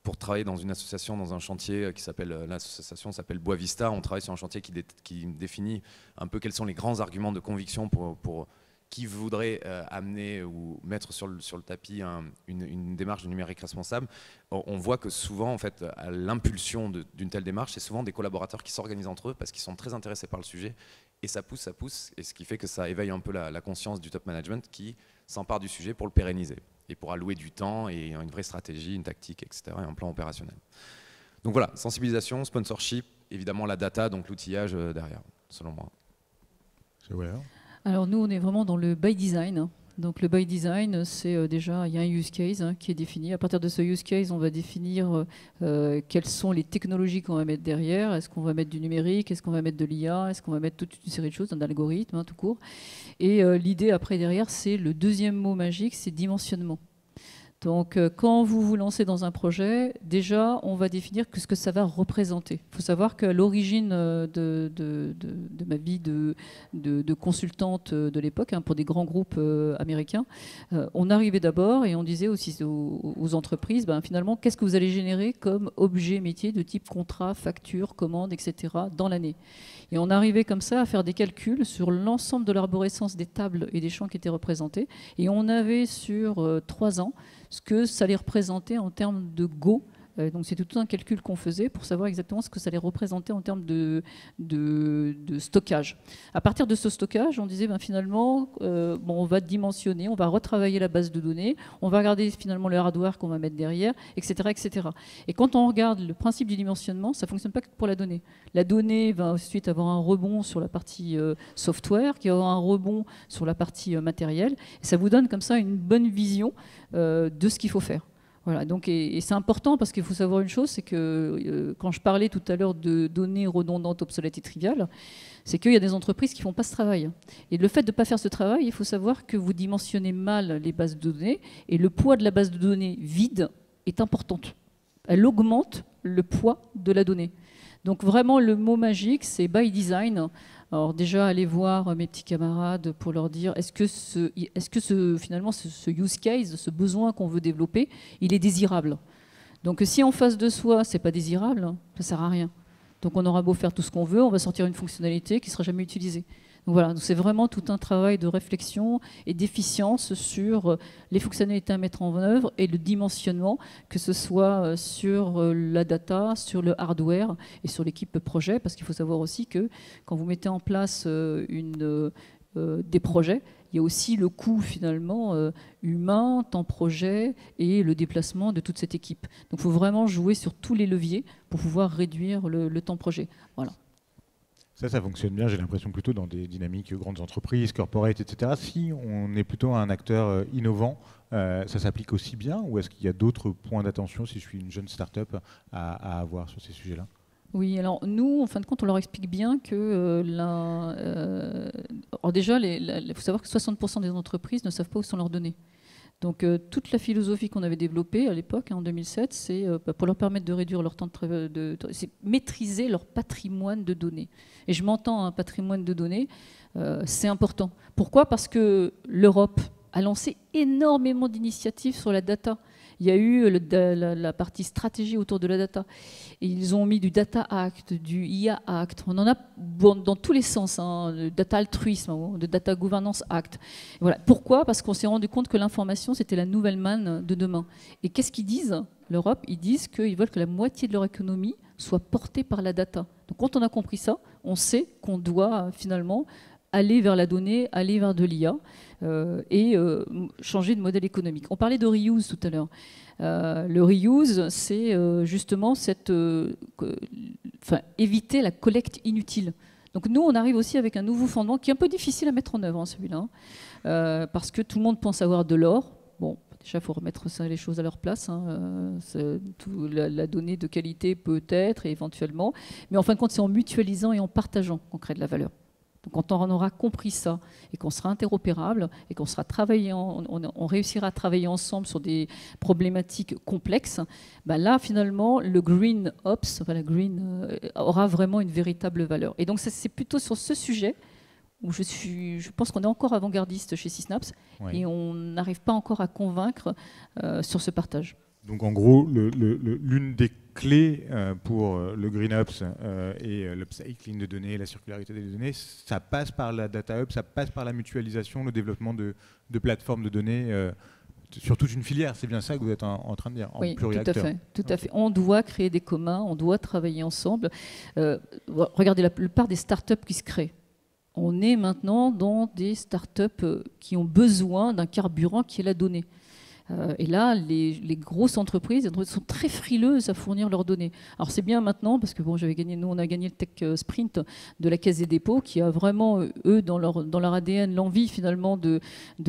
pour travailler dans une association, dans un chantier qui s'appelle, l'association s'appelle Bois Vista, on travaille sur un chantier qui définit un peu quels sont les grands arguments de conviction pour qui voudrait amener ou mettre sur le tapis une démarche de numérique responsable. On voit que souvent, en fait, à l'impulsion d'une telle démarche, c'est souvent des collaborateurs qui s'organisent entre eux parce qu'ils sont très intéressés par le sujet et ça pousse, et ce qui fait que ça éveille un peu la conscience du top management qui s'empare du sujet pour le pérenniser et pour allouer du temps et une vraie stratégie, une tactique, etc., et un plan opérationnel. Donc voilà, sensibilisation, sponsorship, évidemment la data, donc l'outillage derrière, selon moi. Alors nous, on est vraiment dans le by design. Donc le by design, c'est déjà, il y a un use case qui est défini. À partir de ce use case, on va définir quelles sont les technologies qu'on va mettre derrière. Est-ce qu'on va mettre du numérique? Est-ce qu'on va mettre de l'IA? Est-ce qu'on va mettre toute une série de choses, un algorithme, tout court. Et l'idée après derrière, c'est le deuxième mot magique, c'est dimensionnement. Donc, quand vous vous lancez dans un projet, déjà, on va définir ce que ça va représenter. Il faut savoir qu'à l'origine de ma vie de consultante de l'époque, pour des grands groupes américains, on arrivait d'abord et on disait aussi aux entreprises, finalement, qu'est-ce que vous allez générer comme objet métier de type contrat, facture, commande, etc. dans l'année. Et on arrivait comme ça à faire des calculs sur l'ensemble de l'arborescence des tables et des champs qui étaient représentés. Et on avait sur 3 ans ce que ça allait représenter en termes de Go Donc c'était tout un calcul qu'on faisait pour savoir exactement ce que ça allait représenter en termes de stockage. À partir de ce stockage, on disait finalement, on va dimensionner, on va retravailler la base de données, on va regarder finalement le hardware qu'on va mettre derrière, etc., etc. Et quand on regarde le principe du dimensionnement, ça ne fonctionne pas que pour la donnée. La donnée va ensuite avoir un rebond sur la partie software, qui va avoir un rebond sur la partie matérielle, et ça vous donne comme ça une bonne vision de ce qu'il faut faire. Voilà, donc, et c'est important parce qu'il faut savoir une chose, c'est que quand je parlais tout à l'heure de données redondantes, obsolètes et triviales, c'est qu'il y a des entreprises qui ne font pas ce travail. Et le fait de ne pas faire ce travail, il faut savoir que vous dimensionnez mal les bases de données et le poids de la base de données vide est important. Elle augmente le poids de la donnée. Donc vraiment, le mot magique, c'est by design. Alors déjà, allez voir mes petits camarades pour leur dire est-ce que finalement ce use case, ce besoin qu'on veut développer, il est désirable. Donc si en face de soi, c'est pas désirable, ça ne sert à rien. Donc on aura beau faire tout ce qu'on veut, on va sortir une fonctionnalité qui ne sera jamais utilisée. Donc voilà, c'est vraiment tout un travail de réflexion et d'efficience sur les fonctionnalités à mettre en œuvre et le dimensionnement, que ce soit sur la data, sur le hardware et sur l'équipe projet, parce qu'il faut savoir aussi que quand vous mettez en place des projets, il y a aussi le coût finalement humain, temps projet et le déplacement de toute cette équipe. Donc il faut vraiment jouer sur tous les leviers pour pouvoir réduire le temps projet. Voilà. Ça fonctionne bien, j'ai l'impression, plutôt dans des dynamiques grandes entreprises, corporate, etc. Si on est plutôt un acteur innovant, ça s'applique aussi bien, ou est-ce qu'il y a d'autres points d'attention, si je suis une jeune start-up, à avoir sur ces sujets-là? Oui, alors nous, en fin de compte, on leur explique bien que alors déjà, il faut savoir que 60% des entreprises ne savent pas où sont leurs données. Donc toute la philosophie qu'on avait développée à l'époque, en 2007, c'est pour leur permettre de réduire leur temps c'est maîtriser leur patrimoine de données. Et je m'entends, un patrimoine de données, c'est important. Pourquoi? Parce que l'Europe a lancé énormément d'initiatives sur la data. Il y a eu la partie stratégie autour de la data. Et ils ont mis du Data Act, du IA Act. On en a dans tous les sens, le Data Altruisme, le Data Governance Act. Voilà. Pourquoi? Parce qu'on s'est rendu compte que l'information, c'était la nouvelle manne de demain. Et qu'est-ce qu'ils disent, l'Europe? Ils disent qu'ils veulent que la moitié de leur économie soit portée par la data. Donc quand on a compris ça, on sait qu'on doit finalement aller vers la donnée, aller vers de l'IA et changer de modèle économique. On parlait de reuse tout à l'heure. Le reuse, c'est justement éviter la collecte inutile. Donc nous, on arrive aussi avec un nouveau fondement qui est un peu difficile à mettre en œuvre, celui-là, parce que tout le monde pense avoir de l'or. Bon, déjà, il faut remettre les choses à leur place. La donnée de qualité peut-être, et éventuellement. Mais en fin de compte, c'est en mutualisant et en partageant qu'on crée de la valeur. Donc quand on aura compris ça et qu'on sera interopérable et qu'on sera on réussira à travailler ensemble sur des problématiques complexes, là finalement le Green Ops, la Green aura vraiment une véritable valeur. Et donc c'est plutôt sur ce sujet où je pense qu'on est encore avant-gardiste chez Sysnaps, oui. Et on n'arrive pas encore à convaincre sur ce partage. Donc en gros, l'une des clés pour le Green Ops et l'upcycling de données, la circularité des données, ça passe par la Data Hub, ça passe par la mutualisation, le développement de plateformes de données sur toute une filière. C'est bien ça que vous êtes en train de dire, en pluriacteur. Oui, tout à fait. On doit créer des communs, on doit travailler ensemble. Regardez la plupart des startups qui se créent. On est maintenant dans des startups qui ont besoin d'un carburant qui est la donnée. Et là, les grosses entreprises sont très frileuses à fournir leurs données. Alors c'est bien maintenant, parce que nous on a gagné le Tech Sprint de la Caisse des dépôts, qui a vraiment, eux, dans leur ADN, l'envie finalement de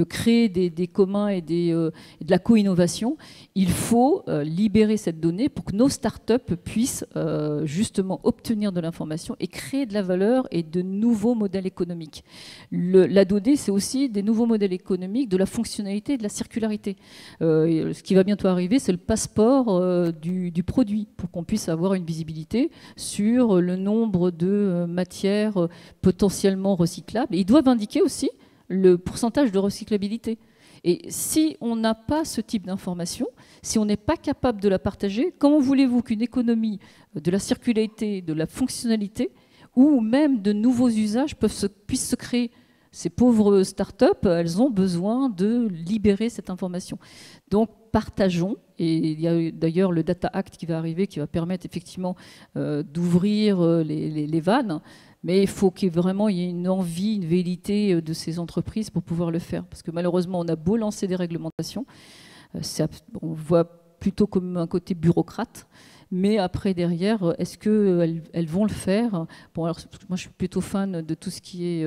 créer des communs et de la co-innovation. Il faut libérer cette donnée pour que nos startups puissent justement obtenir de l'information et créer de la valeur et de nouveaux modèles économiques. La donnée, c'est aussi des nouveaux modèles économiques, de la fonctionnalité et de la circularité. Ce qui va bientôt arriver, c'est le passeport du produit, pour qu'on puisse avoir une visibilité sur le nombre de matières potentiellement recyclables. Et ils doivent indiquer aussi le pourcentage de recyclabilité. Et si on n'a pas ce type d'information, si on n'est pas capable de la partager, comment voulez-vous qu'une économie de la circularité, de la fonctionnalité, ou même de nouveaux usages puissent se créer Ces pauvres startups, elles ont besoin de libérer cette information. Donc, partageons. Et il y a d'ailleurs le Data Act qui va arriver, qui va permettre effectivement d'ouvrir les vannes. Mais il faut qu'il y ait une envie, une velléité de ces entreprises pour pouvoir le faire. Parce que malheureusement, on a beau lancer des réglementations, on voit plutôt comme un côté bureaucrate. Mais après, derrière, est-ce qu'elles vont le faire? Bon, alors, moi, je suis plutôt fan de tout ce qui est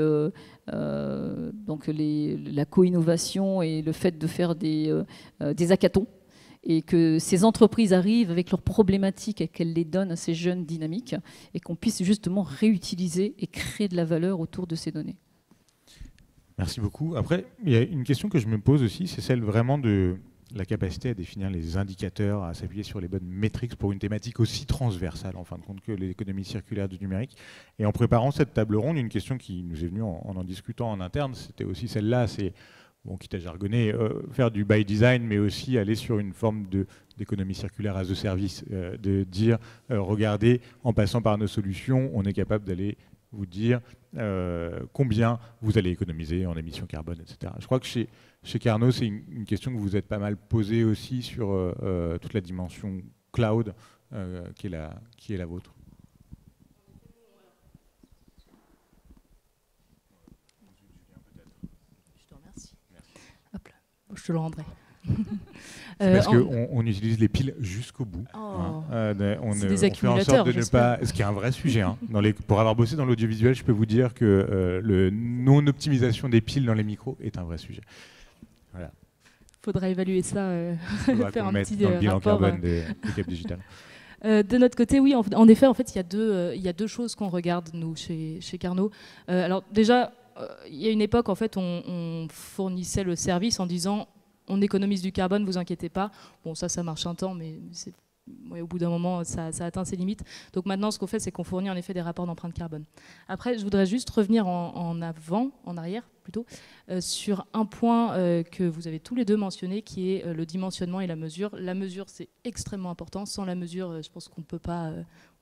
donc la co-innovation et le fait de faire des hackathons. Et que ces entreprises arrivent avec leurs problématiques et qu'elles les donnent à ces jeunes dynamiques et qu'on puisse justement réutiliser et créer de la valeur autour de ces données. Merci beaucoup. Après, il y a une question que je me pose aussi, c'est celle vraiment de la capacité à définir les indicateurs, à s'appuyer sur les bonnes métriques pour une thématique aussi transversale, en fin de compte, que l'économie circulaire du numérique. Et en préparant cette table ronde, une question qui nous est venue en discutant en interne, c'était aussi celle-là, c'est, bon, quitte à jargonner, faire du by design, mais aussi aller sur une forme d'économie circulaire as a service, de dire, regardez, en passant par nos solutions, on est capable d'aller vous dire combien vous allez économiser en émissions carbone, etc. Je crois que chez Carnot, c'est une question que vous êtes pas mal posée aussi sur toute la dimension cloud qui est la vôtre. Je te remercie. Hop là, je te le rendrai. Parce qu'on utilise les piles jusqu'au bout. Oh. On des fait en sorte de ne pas... j'espère. Ce qui est un vrai sujet. Hein. Pour avoir bossé dans l'audiovisuel, je peux vous dire que le non-optimisation des piles dans les micros est un vrai sujet. Voilà. Faudra évaluer ça, faire un petit dans le bilan rapport. Carbone de Cap Digital. De notre côté, oui, en effet, en fait, il y a deux choses qu'on regarde, nous, chez Carnot. Alors déjà, il y a une époque, en fait, on fournissait le service en disant on économise du carbone, vous inquiétez pas. Bon, ça marche un temps, mais au bout d'un moment, ça atteint ses limites. Donc maintenant, ce qu'on fait, c'est qu'on fournit en effet des rapports d'empreinte carbone. Après, je voudrais juste revenir en arrière plutôt, sur un point que vous avez tous les deux mentionné, qui est le dimensionnement et la mesure. La mesure, c'est extrêmement important. Sans la mesure, je pense qu'on ne peut pas...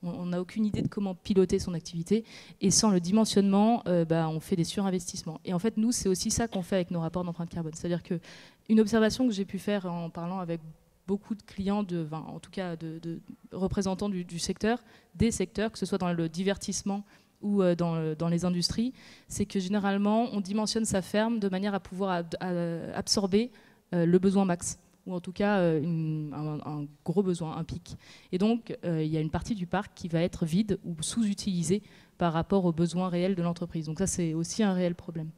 on n'a aucune idée de comment piloter son activité. Et sans le dimensionnement, on fait des surinvestissements. Et en fait, nous, c'est aussi ça qu'on fait avec nos rapports d'empreinte carbone. C'est-à-dire qu'une observation que j'ai pu faire en parlant avec beaucoup de clients, en tout cas de représentants du secteur, des secteurs, que ce soit dans le divertissement ou dans les industries, c'est que généralement, on dimensionne sa ferme de manière à pouvoir absorber le besoin max, ou en tout cas un gros besoin, un pic. Et donc, il y a une partie du parc qui va être vide ou sous-utilisée par rapport aux besoins réels de l'entreprise. Donc ça, c'est aussi un réel problème.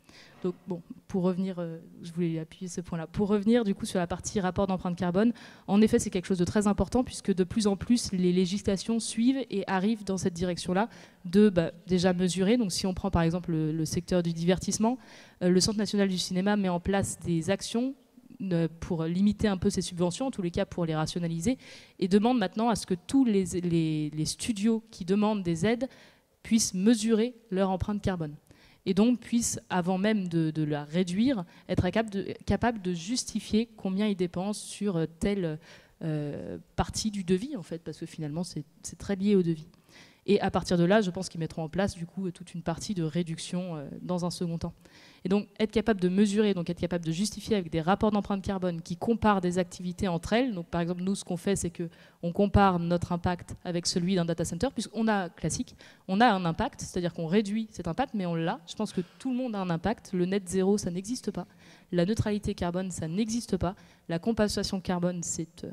Donc bon, pour revenir, je voulais appuyer ce point-là. Pour revenir du coup sur la partie rapport d'empreinte carbone, en effet, c'est quelque chose de très important puisque de plus en plus, les législations suivent et arrivent dans cette direction-là de déjà mesurer. Donc si on prend par exemple le secteur du divertissement, le Centre national du cinéma met en place des actions pour limiter un peu ces subventions, en tous les cas pour les rationaliser, et demande maintenant à ce que tous les studios qui demandent des aides puissent mesurer leur empreinte carbone. Et donc puissent, avant même de la réduire, être capables de justifier combien ils dépensent sur telle partie du devis, en fait, parce que finalement, c'est très lié au devis. Et à partir de là, je pense qu'ils mettront en place, du coup, toute une partie de réduction dans un second temps. Et donc, être capable de mesurer, donc être capable de justifier avec des rapports d'empreinte carbone qui comparent des activités entre elles. Donc, par exemple, nous, ce qu'on fait, c'est qu'on compare notre impact avec celui d'un data center, puisqu'on a classique, on a un impact, c'est-à-dire qu'on réduit cet impact, mais on l'a. Je pense que tout le monde a un impact. Le net zéro, ça n'existe pas. La neutralité carbone, ça n'existe pas. La compensation carbone, c'est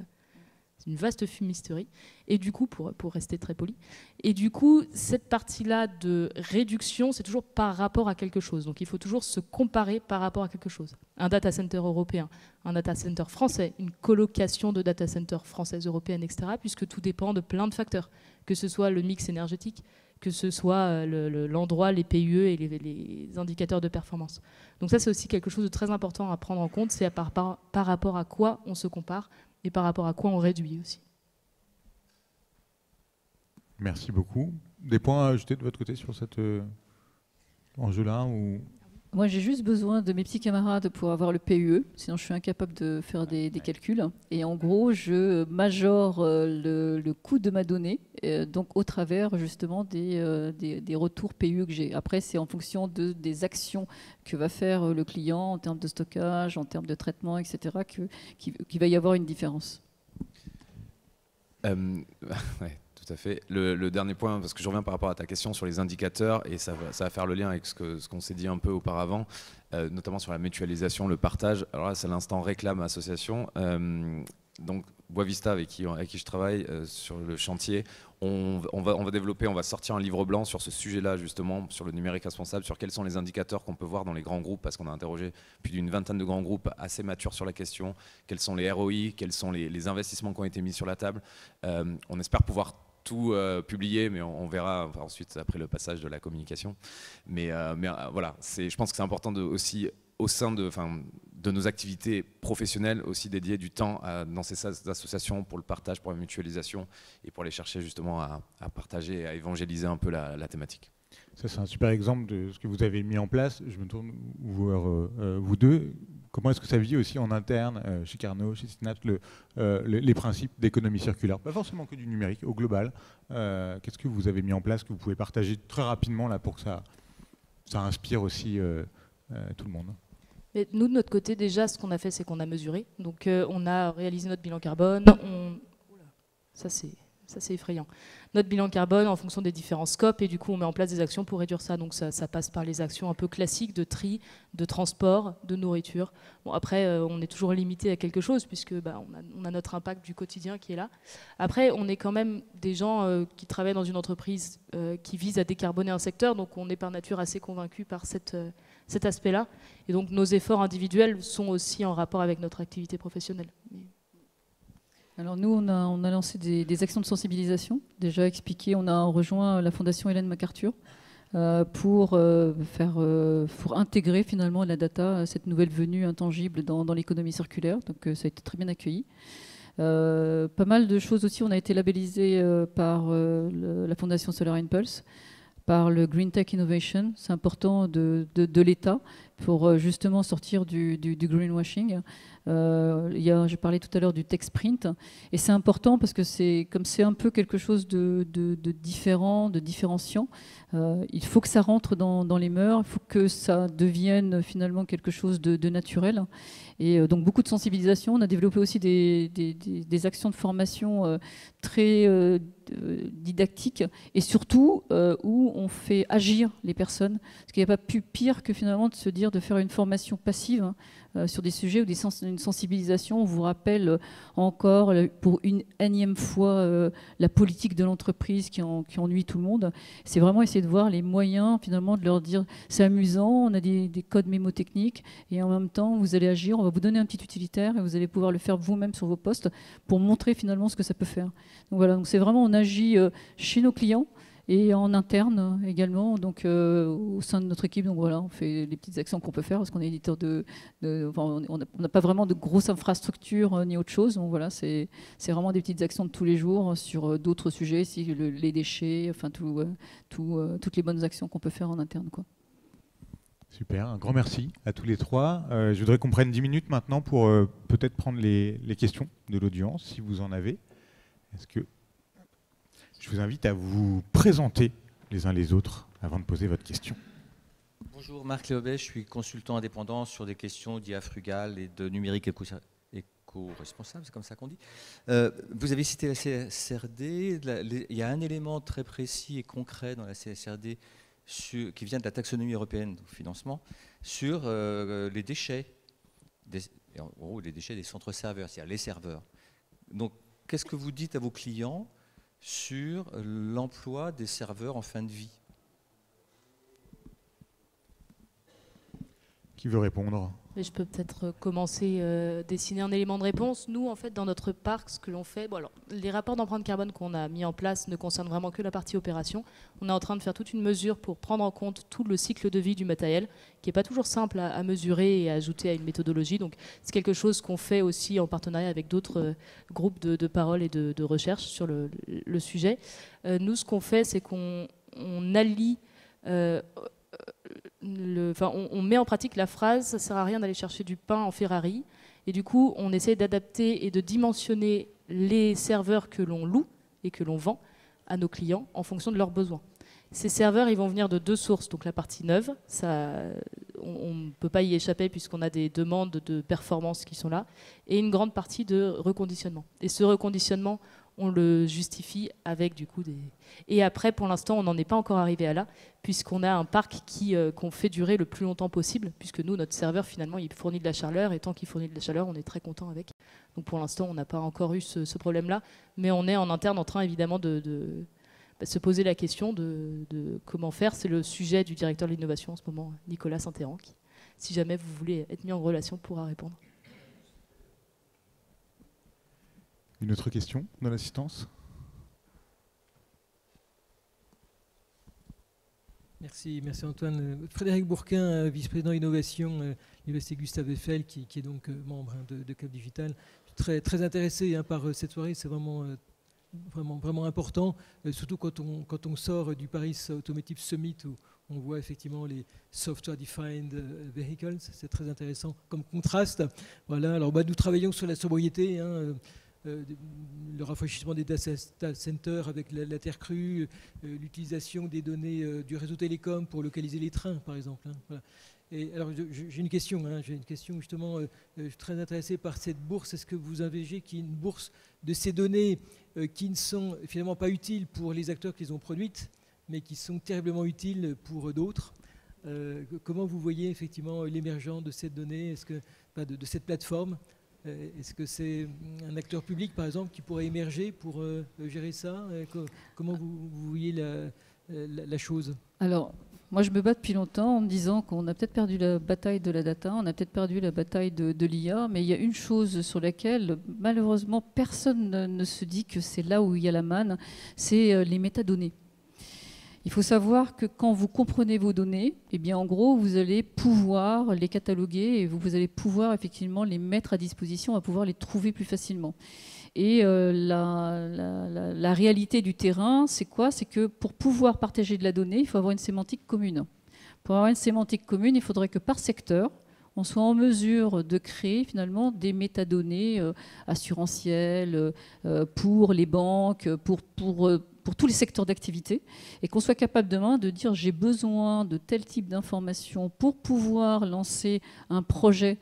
une vaste fumisterie. Et du coup, pour rester très poli, et du coup, cette partie-là de réduction, c'est toujours par rapport à quelque chose. Donc il faut toujours se comparer par rapport à quelque chose. Un data center européen, un data center français, une colocation de data centers françaises, européennes, etc., puisque tout dépend de plein de facteurs, que ce soit le mix énergétique, que ce soit l'endroit, les PUE et les indicateurs de performance. Donc ça, c'est aussi quelque chose de très important à prendre en compte, c'est par rapport à quoi on se compare et par rapport à quoi on réduit aussi. Merci beaucoup. Des points à ajouter de votre côté sur cet enjeu-là ou... Moi, j'ai juste besoin de mes petits camarades pour avoir le PUE, sinon je suis incapable de faire des calculs. Et en gros, je majore le coût de ma donnée, donc au travers justement des retours PUE que j'ai. Après, c'est en fonction des actions que va faire le client en termes de stockage, en termes de traitement, etc., qu'il va y avoir une différence. Ouais. Tout à fait. Le dernier point, parce que je reviens par rapport à ta question sur les indicateurs, et ça va faire le lien avec ce qu'on s'est dit un peu auparavant, notamment sur la mutualisation, le partage. Alors là, c'est l'instant réclame association. Donc, Boavista, avec qui je travaille sur le chantier, on va développer, on va sortir un livre blanc sur ce sujet-là, justement, sur le numérique responsable, sur quels sont les indicateurs qu'on peut voir dans les grands groupes, parce qu'on a interrogé plus d'une vingtaine de grands groupes assez matures sur la question, quels sont les ROI, quels sont les investissements qui ont été mis sur la table. On espère pouvoir tout publié, mais on verra ensuite après le passage de la communication. Mais voilà, je pense que c'est important aussi au sein de nos activités professionnelles aussi dédier du temps dans ces associations pour le partage, pour la mutualisation et pour aller chercher justement à partager et à évangéliser un peu la thématique. Ça, c'est un super exemple de ce que vous avez mis en place. Je me tourne vers vous deux. Comment est-ce que ça vit aussi en interne, chez Carnot, chez Synapse, les principes d'économie circulaire? Pas forcément que du numérique, au global. Qu'est-ce que vous avez mis en place, que vous pouvez partager très rapidement là, pour que ça inspire aussi tout le monde? Mais nous, de notre côté, déjà, ce qu'on a fait, c'est qu'on a mesuré. Donc, on a réalisé notre bilan carbone. Ça, c'est effrayant. Notre bilan carbone en fonction des différents scopes, et du coup, on met en place des actions pour réduire ça. Donc, ça passe par les actions un peu classiques de tri, de transport, de nourriture. Bon, après, on est toujours limité à quelque chose, puisque on a notre impact du quotidien qui est là. Après, on est quand même des gens qui travaillent dans une entreprise qui vise à décarboner un secteur, donc on est par nature assez convaincus par cet aspect-là. Et donc, nos efforts individuels sont aussi en rapport avec notre activité professionnelle. Alors nous, on a lancé des actions de sensibilisation, déjà expliqué, on a rejoint la Fondation Ellen MacArthur pour intégrer finalement la data, cette nouvelle venue intangible dans l'économie circulaire, donc ça a été très bien accueilli. Pas mal de choses aussi, on a été labellisé par la Fondation Solar Impulse, par le Green Tech Innovation, c'est important de l'État pour justement sortir du greenwashing. Je parlais tout à l'heure du tech sprint, et c'est important parce que c'est un peu quelque chose de différent, de différenciant. Il faut que ça rentre dans les mœurs, il faut que ça devienne finalement quelque chose de naturel. Et donc beaucoup de sensibilisation. On a développé aussi des actions de formation très didactiques, et surtout où on fait agir les personnes. Parce qu'il n'y a pas plus pire que finalement de se dire de faire une formation passive sur des sujets ou une sensibilisation. On vous rappelle encore pour une énième fois la politique de l'entreprise qui ennuie tout le monde. C'est vraiment essayer de voir les moyens finalement de leur dire c'est amusant, on a des codes mémotechniques, et en même temps vous allez agir, on va vous donner un petit utilitaire et vous allez pouvoir le faire vous-même sur vos postes pour montrer finalement ce que ça peut faire. Donc voilà, donc c'est vraiment, on agit chez nos clients et en interne également, donc au sein de notre équipe. Donc voilà, on fait les petites actions qu'on peut faire parce qu'on est éditeur on n'a pas vraiment de grosses infrastructures ni autre chose. Donc voilà, c'est vraiment des petites actions de tous les jours sur d'autres sujets, les déchets, enfin toutes les bonnes actions qu'on peut faire en interne, quoi. Super, un grand merci à tous les trois. Je voudrais qu'on prenne 10 minutes maintenant pour peut-être prendre les questions de l'audience, si vous en avez. Est-ce que je vous invite à vous présenter les uns les autres avant de poser votre question. Bonjour, Marc Léobet, je suis consultant indépendant sur des questions d'IA frugale et de numérique éco-responsable, c'est comme ça qu'on dit. Vous avez cité la CSRD, il y a un élément très précis et concret dans la CSRD qui vient de la taxonomie européenne du financement sur les déchets, en gros les déchets des centres serveurs, c'est-à-dire les serveurs. Donc qu'est-ce que vous dites à vos clients sur l'emploi des serveurs en fin de vie? Qui veut répondre? Mais je peux peut-être commencer à dessiner un élément de réponse. Nous, en fait, dans notre parc, ce que l'on fait, les rapports d'empreinte carbone qu'on a mis en place ne concernent vraiment que la partie opération. On est en train de faire toute une mesure pour prendre en compte tout le cycle de vie du matériel, qui n'est pas toujours simple à mesurer et à ajouter à une méthodologie. Donc, c'est quelque chose qu'on fait aussi en partenariat avec d'autres groupes de parole et de recherche sur le sujet. Nous, ce qu'on fait, c'est qu'on allie on met en pratique la phrase « ça ne sert à rien d'aller chercher du pain en Ferrari ». Et du coup, on essaie d'adapter et de dimensionner les serveurs que l'on loue et que l'on vend à nos clients en fonction de leurs besoins. Ces serveurs, ils vont venir de 2 sources. Donc la partie neuve, on ne peut pas y échapper puisqu'on a des demandes de performance qui sont là, et une grande partie de reconditionnement. Et ce reconditionnement, on le justifie avec du coup des... Et après, pour l'instant, on n'en est pas encore arrivé à là, puisqu'on a un parc qu'on fait durer le plus longtemps possible, puisque nous, notre serveur, finalement, il fournit de la chaleur, et tant qu'il fournit de la chaleur, on est très content avec. Donc pour l'instant, on n'a pas encore eu ce problème-là, mais on est en interne en train, évidemment, de se poser la question de comment faire. C'est le sujet du directeur de l'innovation en ce moment, Nicolas Saint-Héran, qui, si jamais vous voulez être mis en relation, pourra répondre. Une autre question dans l'assistance? Merci Antoine. Frédéric Bourquin, vice-président innovation de l'Université Gustave Eiffel, qui est donc membre de Cap Digital. Très intéressé par cette soirée, c'est vraiment important, surtout quand on sort du Paris Automotive Summit où on voit effectivement les Software Defined Vehicles. C'est très intéressant comme contraste. Voilà. Alors nous travaillons sur la sobriété, le rafraîchissement des data centers avec la terre crue, l'utilisation des données du réseau télécom pour localiser les trains, par exemple. Voilà. Et alors j'ai une question, justement, je suis très intéressé par cette bourse. Est-ce que vous envisagez qu'il y ait une bourse de ces données qui ne sont finalement pas utiles pour les acteurs qui les ont produites, mais qui sont terriblement utiles pour d'autres? Comment vous voyez effectivement l'émergence de cette donnée, de cette plateforme? Est-ce que c'est un acteur public, par exemple, qui pourrait émerger pour gérer ça? Comment vous voyez la chose? Alors, moi, je me bats depuis longtemps en me disant qu'on a peut-être perdu la bataille de la data, on a peut-être perdu la bataille de l'IA, mais il y a une chose sur laquelle, malheureusement, personne ne se dit que c'est là où il y a la manne, c'est les métadonnées. Il faut savoir que quand vous comprenez vos données, eh bien, en gros, vous allez pouvoir les cataloguer et vous allez pouvoir effectivement les mettre à disposition, à pouvoir les trouver plus facilement. Et la réalité du terrain, c'est quoi? C'est que pour pouvoir partager de la donnée, il faut avoir une sémantique commune. Pour avoir une sémantique commune, il faudrait que par secteur, on soit en mesure de créer finalement des métadonnées assurantielles pour les banques, pour tous les secteurs d'activité, et qu'on soit capable demain de dire j'ai besoin de tel type d'informations pour pouvoir lancer un projet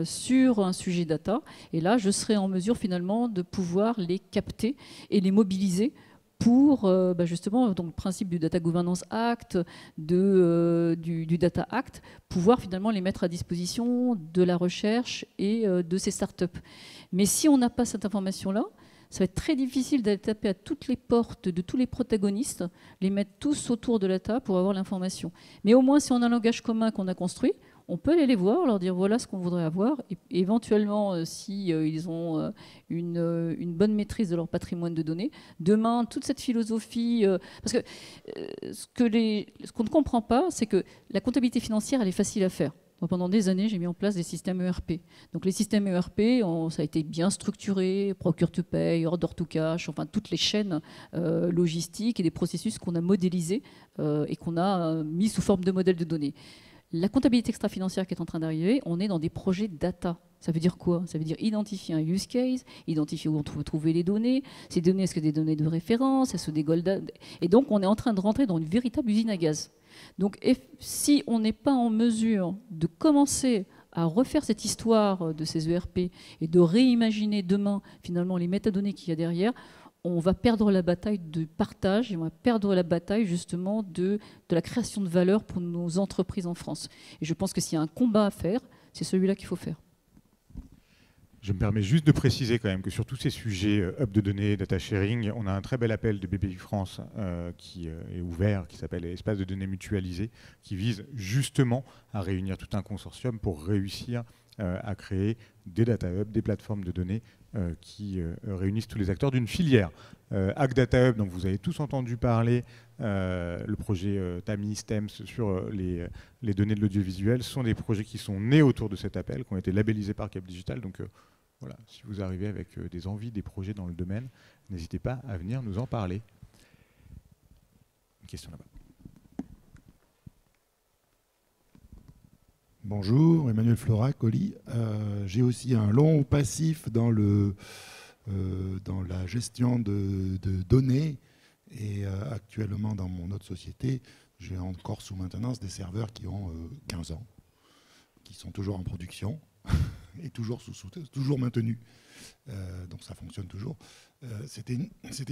sur un sujet data. Et là, je serai en mesure finalement de pouvoir les capter et les mobiliser pour justement, donc, le principe du Data Governance Act, du Data Act, pouvoir finalement les mettre à disposition de la recherche et de ces startups. Mais si on n'a pas cette information-là, ça va être très difficile d'aller taper à toutes les portes de tous les protagonistes, les mettre tous autour de la table pour avoir l'information. Mais au moins, si on a un langage commun qu'on a construit, on peut aller les voir, leur dire voilà ce qu'on voudrait avoir, et éventuellement, si ils ont une bonne maîtrise de leur patrimoine de données, demain, toute cette philosophie... parce que ce qu'on ne comprend pas, c'est que la comptabilité financière, elle est facile à faire. Donc pendant des années, j'ai mis en place des systèmes ERP. Donc les systèmes ERP, ça a été bien structuré, procure to pay, order to cash, enfin toutes les chaînes logistiques et des processus qu'on a modélisés et qu'on a mis sous forme de modèles de données. La comptabilité extra-financière qui est en train d'arriver, on est dans des projets data. Ça veut dire quoi? Ça veut dire identifier un use case, identifier où on peut trouver les données. Ces données, est-ce que des données de référence? Est-ce que des gold? Et donc, on est en train de rentrer dans une véritable usine à gaz. Donc, si on n'est pas en mesure de commencer à refaire cette histoire de ces ERP et de réimaginer demain, finalement, les métadonnées qu'il y a derrière, on va perdre la bataille de partage et on va perdre la bataille justement de la création de valeur pour nos entreprises en France. Et je pense que s'il y a un combat à faire, c'est celui-là qu'il faut faire. Je me permets juste de préciser quand même que sur tous ces sujets hub de données, data sharing, on a un très bel appel de BPI France qui est ouvert, qui s'appelle Espace de données mutualisées, qui vise justement à réunir tout un consortium pour réussir à créer des data hubs, des plateformes de données qui réunissent tous les acteurs d'une filière. Hack Data Hub, dont vous avez tous entendu parler, le projet TAMI, STEMS sur les données de l'audiovisuel, sont des projets qui sont nés autour de cet appel, qui ont été labellisés par Cap Digital. Donc voilà, si vous arrivez avec des envies, des projets dans le domaine, n'hésitez pas à venir nous en parler. Une question là-bas. Bonjour, Emmanuel Flora, Colli. J'ai aussi un long passif dans la gestion de données. Et actuellement, dans mon autre société, j'ai encore sous maintenance des serveurs qui ont 15 ans, qui sont toujours en production et toujours maintenus. Donc ça fonctionne toujours. C'était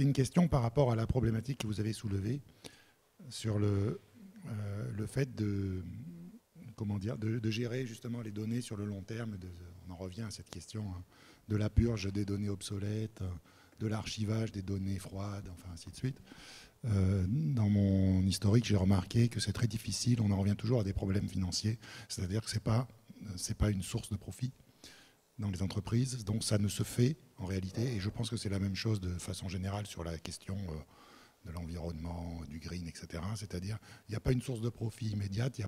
une question par rapport à la problématique que vous avez soulevée sur le fait de gérer justement les données sur le long terme. On en revient à cette question de la purge des données obsolètes, de l'archivage des données froides, enfin ainsi de suite. Dans mon historique, j'ai remarqué que c'est très difficile. On en revient toujours à des problèmes financiers, c'est-à-dire que c'est pas une source de profit dans les entreprises, donc ça ne se fait en réalité. Et je pense que c'est la même chose de façon générale sur la question de l'environnement, du green, etc. C'est-à-dire, il n'y a pas une source de profit immédiate,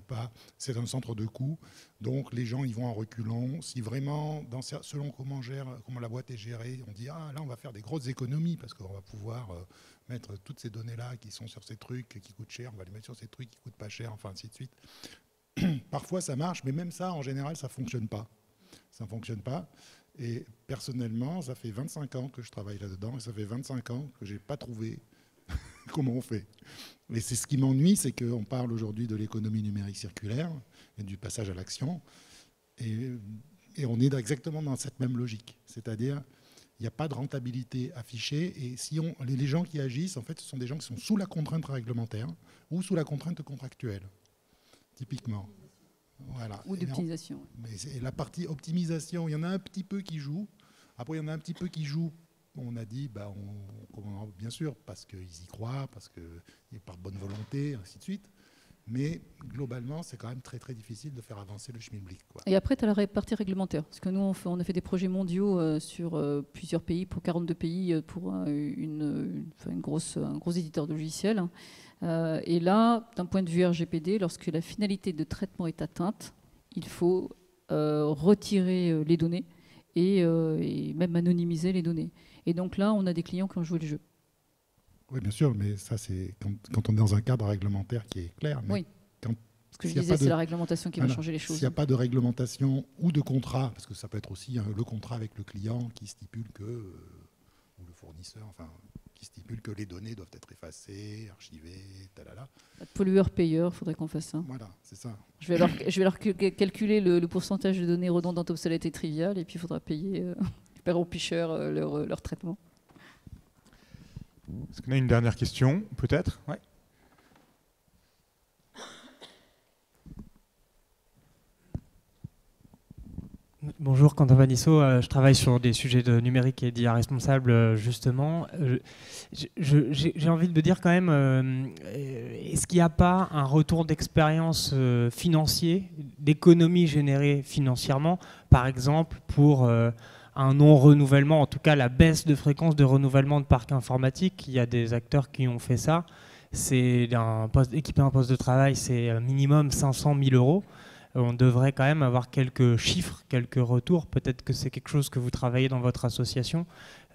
c'est un centre de coût, donc les gens y vont en reculant. Si vraiment, selon comment la boîte est gérée, on dit « Ah, là, on va faire des grosses économies parce qu'on va pouvoir mettre toutes ces données-là qui sont sur ces trucs qui coûtent cher, on va les mettre sur ces trucs qui coûtent pas cher, enfin, ainsi de suite. » Parfois, ça marche, mais même ça, en général, ça ne fonctionne pas. Ça ne fonctionne pas. Et personnellement, ça fait 25 ans que je travaille là-dedans et ça fait 25 ans que je n'ai pas trouvé comment on fait. Et c'est ce qui m'ennuie, c'est qu'on parle aujourd'hui de l'économie numérique circulaire et du passage à l'action. Et on est exactement dans cette même logique. C'est-à-dire, il n'y a pas de rentabilité affichée. Et les gens qui agissent, en fait, ce sont des gens qui sont sous la contrainte réglementaire ou sous la contrainte contractuelle, typiquement. Voilà. Ou d'optimisation. Et la partie optimisation, il y en a un petit peu qui joue. Après, il y en a un petit peu qui joue. On a dit, bien sûr, parce qu'ils y croient, parce que par bonne volonté, ainsi de suite. Mais globalement, c'est quand même très très difficile de faire avancer le schmilblick, quoi. Et après, tu as la partie réglementaire. Parce que nous, on a fait des projets mondiaux sur plusieurs pays, pour 42 pays, pour un gros éditeur de logiciels. Et là, d'un point de vue RGPD, lorsque la finalité de traitement est atteinte, il faut retirer les données et même anonymiser les données. Et donc là, on a des clients qui ont joué le jeu. Oui, bien sûr, mais ça, c'est quand on est dans un cadre réglementaire qui est clair. Mais oui. Ce que je disais, c'est la réglementation qui va changer les choses. S'il n'y a pas de réglementation ou de contrat, parce que ça peut être aussi le contrat avec le client qui stipule ou le fournisseur, enfin, qui stipule que les données doivent être effacées, archivées, talala. Pollueur-payeur, il faudrait qu'on fasse ça. Voilà, c'est ça. Je vais leur calculer le pourcentage de données redondantes, obsolètes et triviales, et puis il faudra payer aux picheurs leur traitement. Est-ce qu'on a une dernière question, peut-être? Ouais. Bonjour, Quentin Vanisso, je travaille sur des sujets de numérique et d'IA responsable, justement. J'ai envie de me dire quand même, est-ce qu'il n'y a pas un retour d'expérience financier, d'économie générée financièrement, par exemple, pour un non-renouvellement, en tout cas la baisse de fréquence de renouvellement de parc informatique? Il y a des acteurs qui ont fait ça. Équiper un poste de travail, c'est minimum 500 000 €. On devrait quand même avoir quelques chiffres, quelques retours. Peut-être que c'est quelque chose que vous travaillez dans votre association.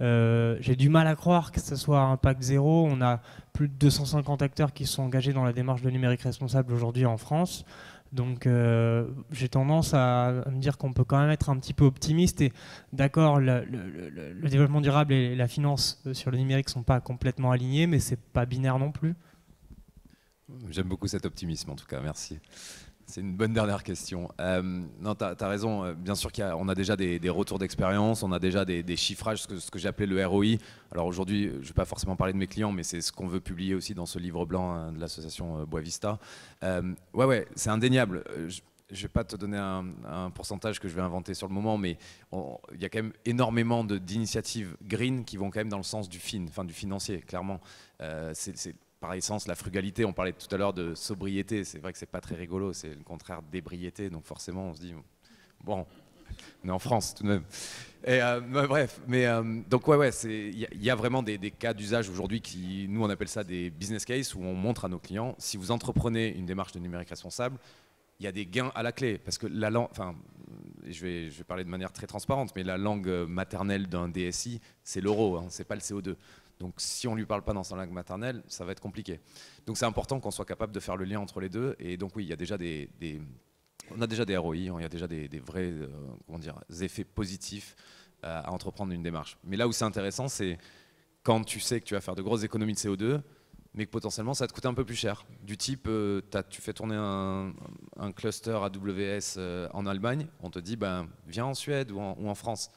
J'ai du mal à croire que ce soit un impact zéro. On a plus de 250 acteurs qui sont engagés dans la démarche de numérique responsable aujourd'hui en France. Donc j'ai tendance à me dire qu'on peut quand même être un petit peu optimiste. Et d'accord, le développement durable et la finance sur le numérique ne sont pas complètement alignés, mais ce n'est pas binaire non plus. J'aime beaucoup cet optimisme en tout cas, merci. C'est une bonne dernière question. Non, tu as raison. Bien sûr qu'on a déjà des retours d'expérience, on a déjà des chiffrages, ce que j'ai appelé le ROI. Alors aujourd'hui, je ne vais pas forcément parler de mes clients, mais c'est ce qu'on veut publier aussi dans ce livre blanc de l'association Boavista. Ouais, c'est indéniable. Je ne vais pas te donner un pourcentage que je vais inventer sur le moment, mais il y a quand même énormément d'initiatives green qui vont quand même dans le sens du financier, clairement. C'est par essence la frugalité. On parlait tout à l'heure de sobriété. C'est vrai que c'est pas très rigolo, c'est le contraire d'ébriété. Donc forcément, on se dit bon, on est en France tout de même. Et bref, mais donc ouais, il y a vraiment des cas d'usage aujourd'hui qui, nous, on appelle ça des business cases où on montre à nos clients, si vous entreprenez une démarche de numérique responsable, il y a des gains à la clé, parce que la langue, enfin, je vais parler de manière très transparente, mais la langue maternelle d'un DSI, c'est l'euro, hein, c'est pas le CO2. Donc si on ne lui parle pas dans sa langue maternelle, ça va être compliqué. Donc c'est important qu'on soit capable de faire le lien entre les deux. Et donc oui, il y a déjà des on a déjà des ROI, il y a déjà des vrais effets positifs à entreprendre une démarche. Mais là où c'est intéressant, c'est quand tu sais que tu vas faire de grosses économies de CO2, mais que potentiellement ça va te coûter un peu plus cher. Du type, tu fais tourner un cluster AWS en Allemagne, on te dit viens en Suède ou en France.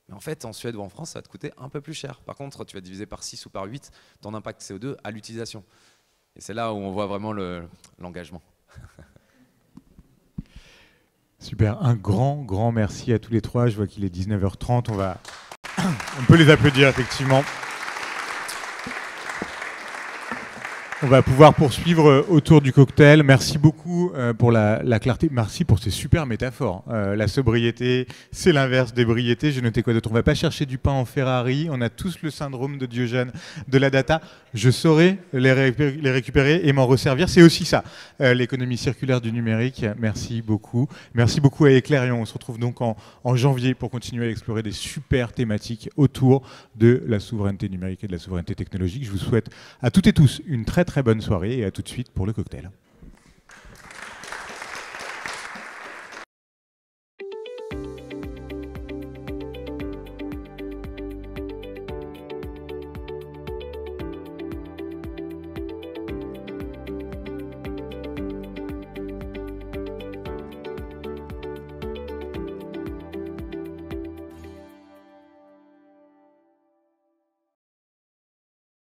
Mais en fait, en Suède ou en France, ça va te coûter un peu plus cher. Par contre, tu vas diviser par 6 ou par 8 ton impact CO2 à l'utilisation. Et c'est là où on voit vraiment l'engagement. Super, un grand merci à tous les trois. Je vois qu'il est 19h30, on peut les applaudir effectivement. On va pouvoir poursuivre autour du cocktail. Merci beaucoup pour la clarté. Merci pour ces super métaphores. La sobriété, c'est l'inverse d'ébriété. J'ai noté quoi d'autre? On ne va pas chercher du pain en Ferrari. On a tous le syndrome de Diogène de la data. Je saurai les récupérer et m'en resservir. C'est aussi ça, l'économie circulaire du numérique. Merci beaucoup. Merci beaucoup à Eclairion. On se retrouve donc en janvier pour continuer à explorer des super thématiques autour de la souveraineté numérique et de la souveraineté technologique. Je vous souhaite à toutes et tous une très bonne soirée et à tout de suite pour le cocktail.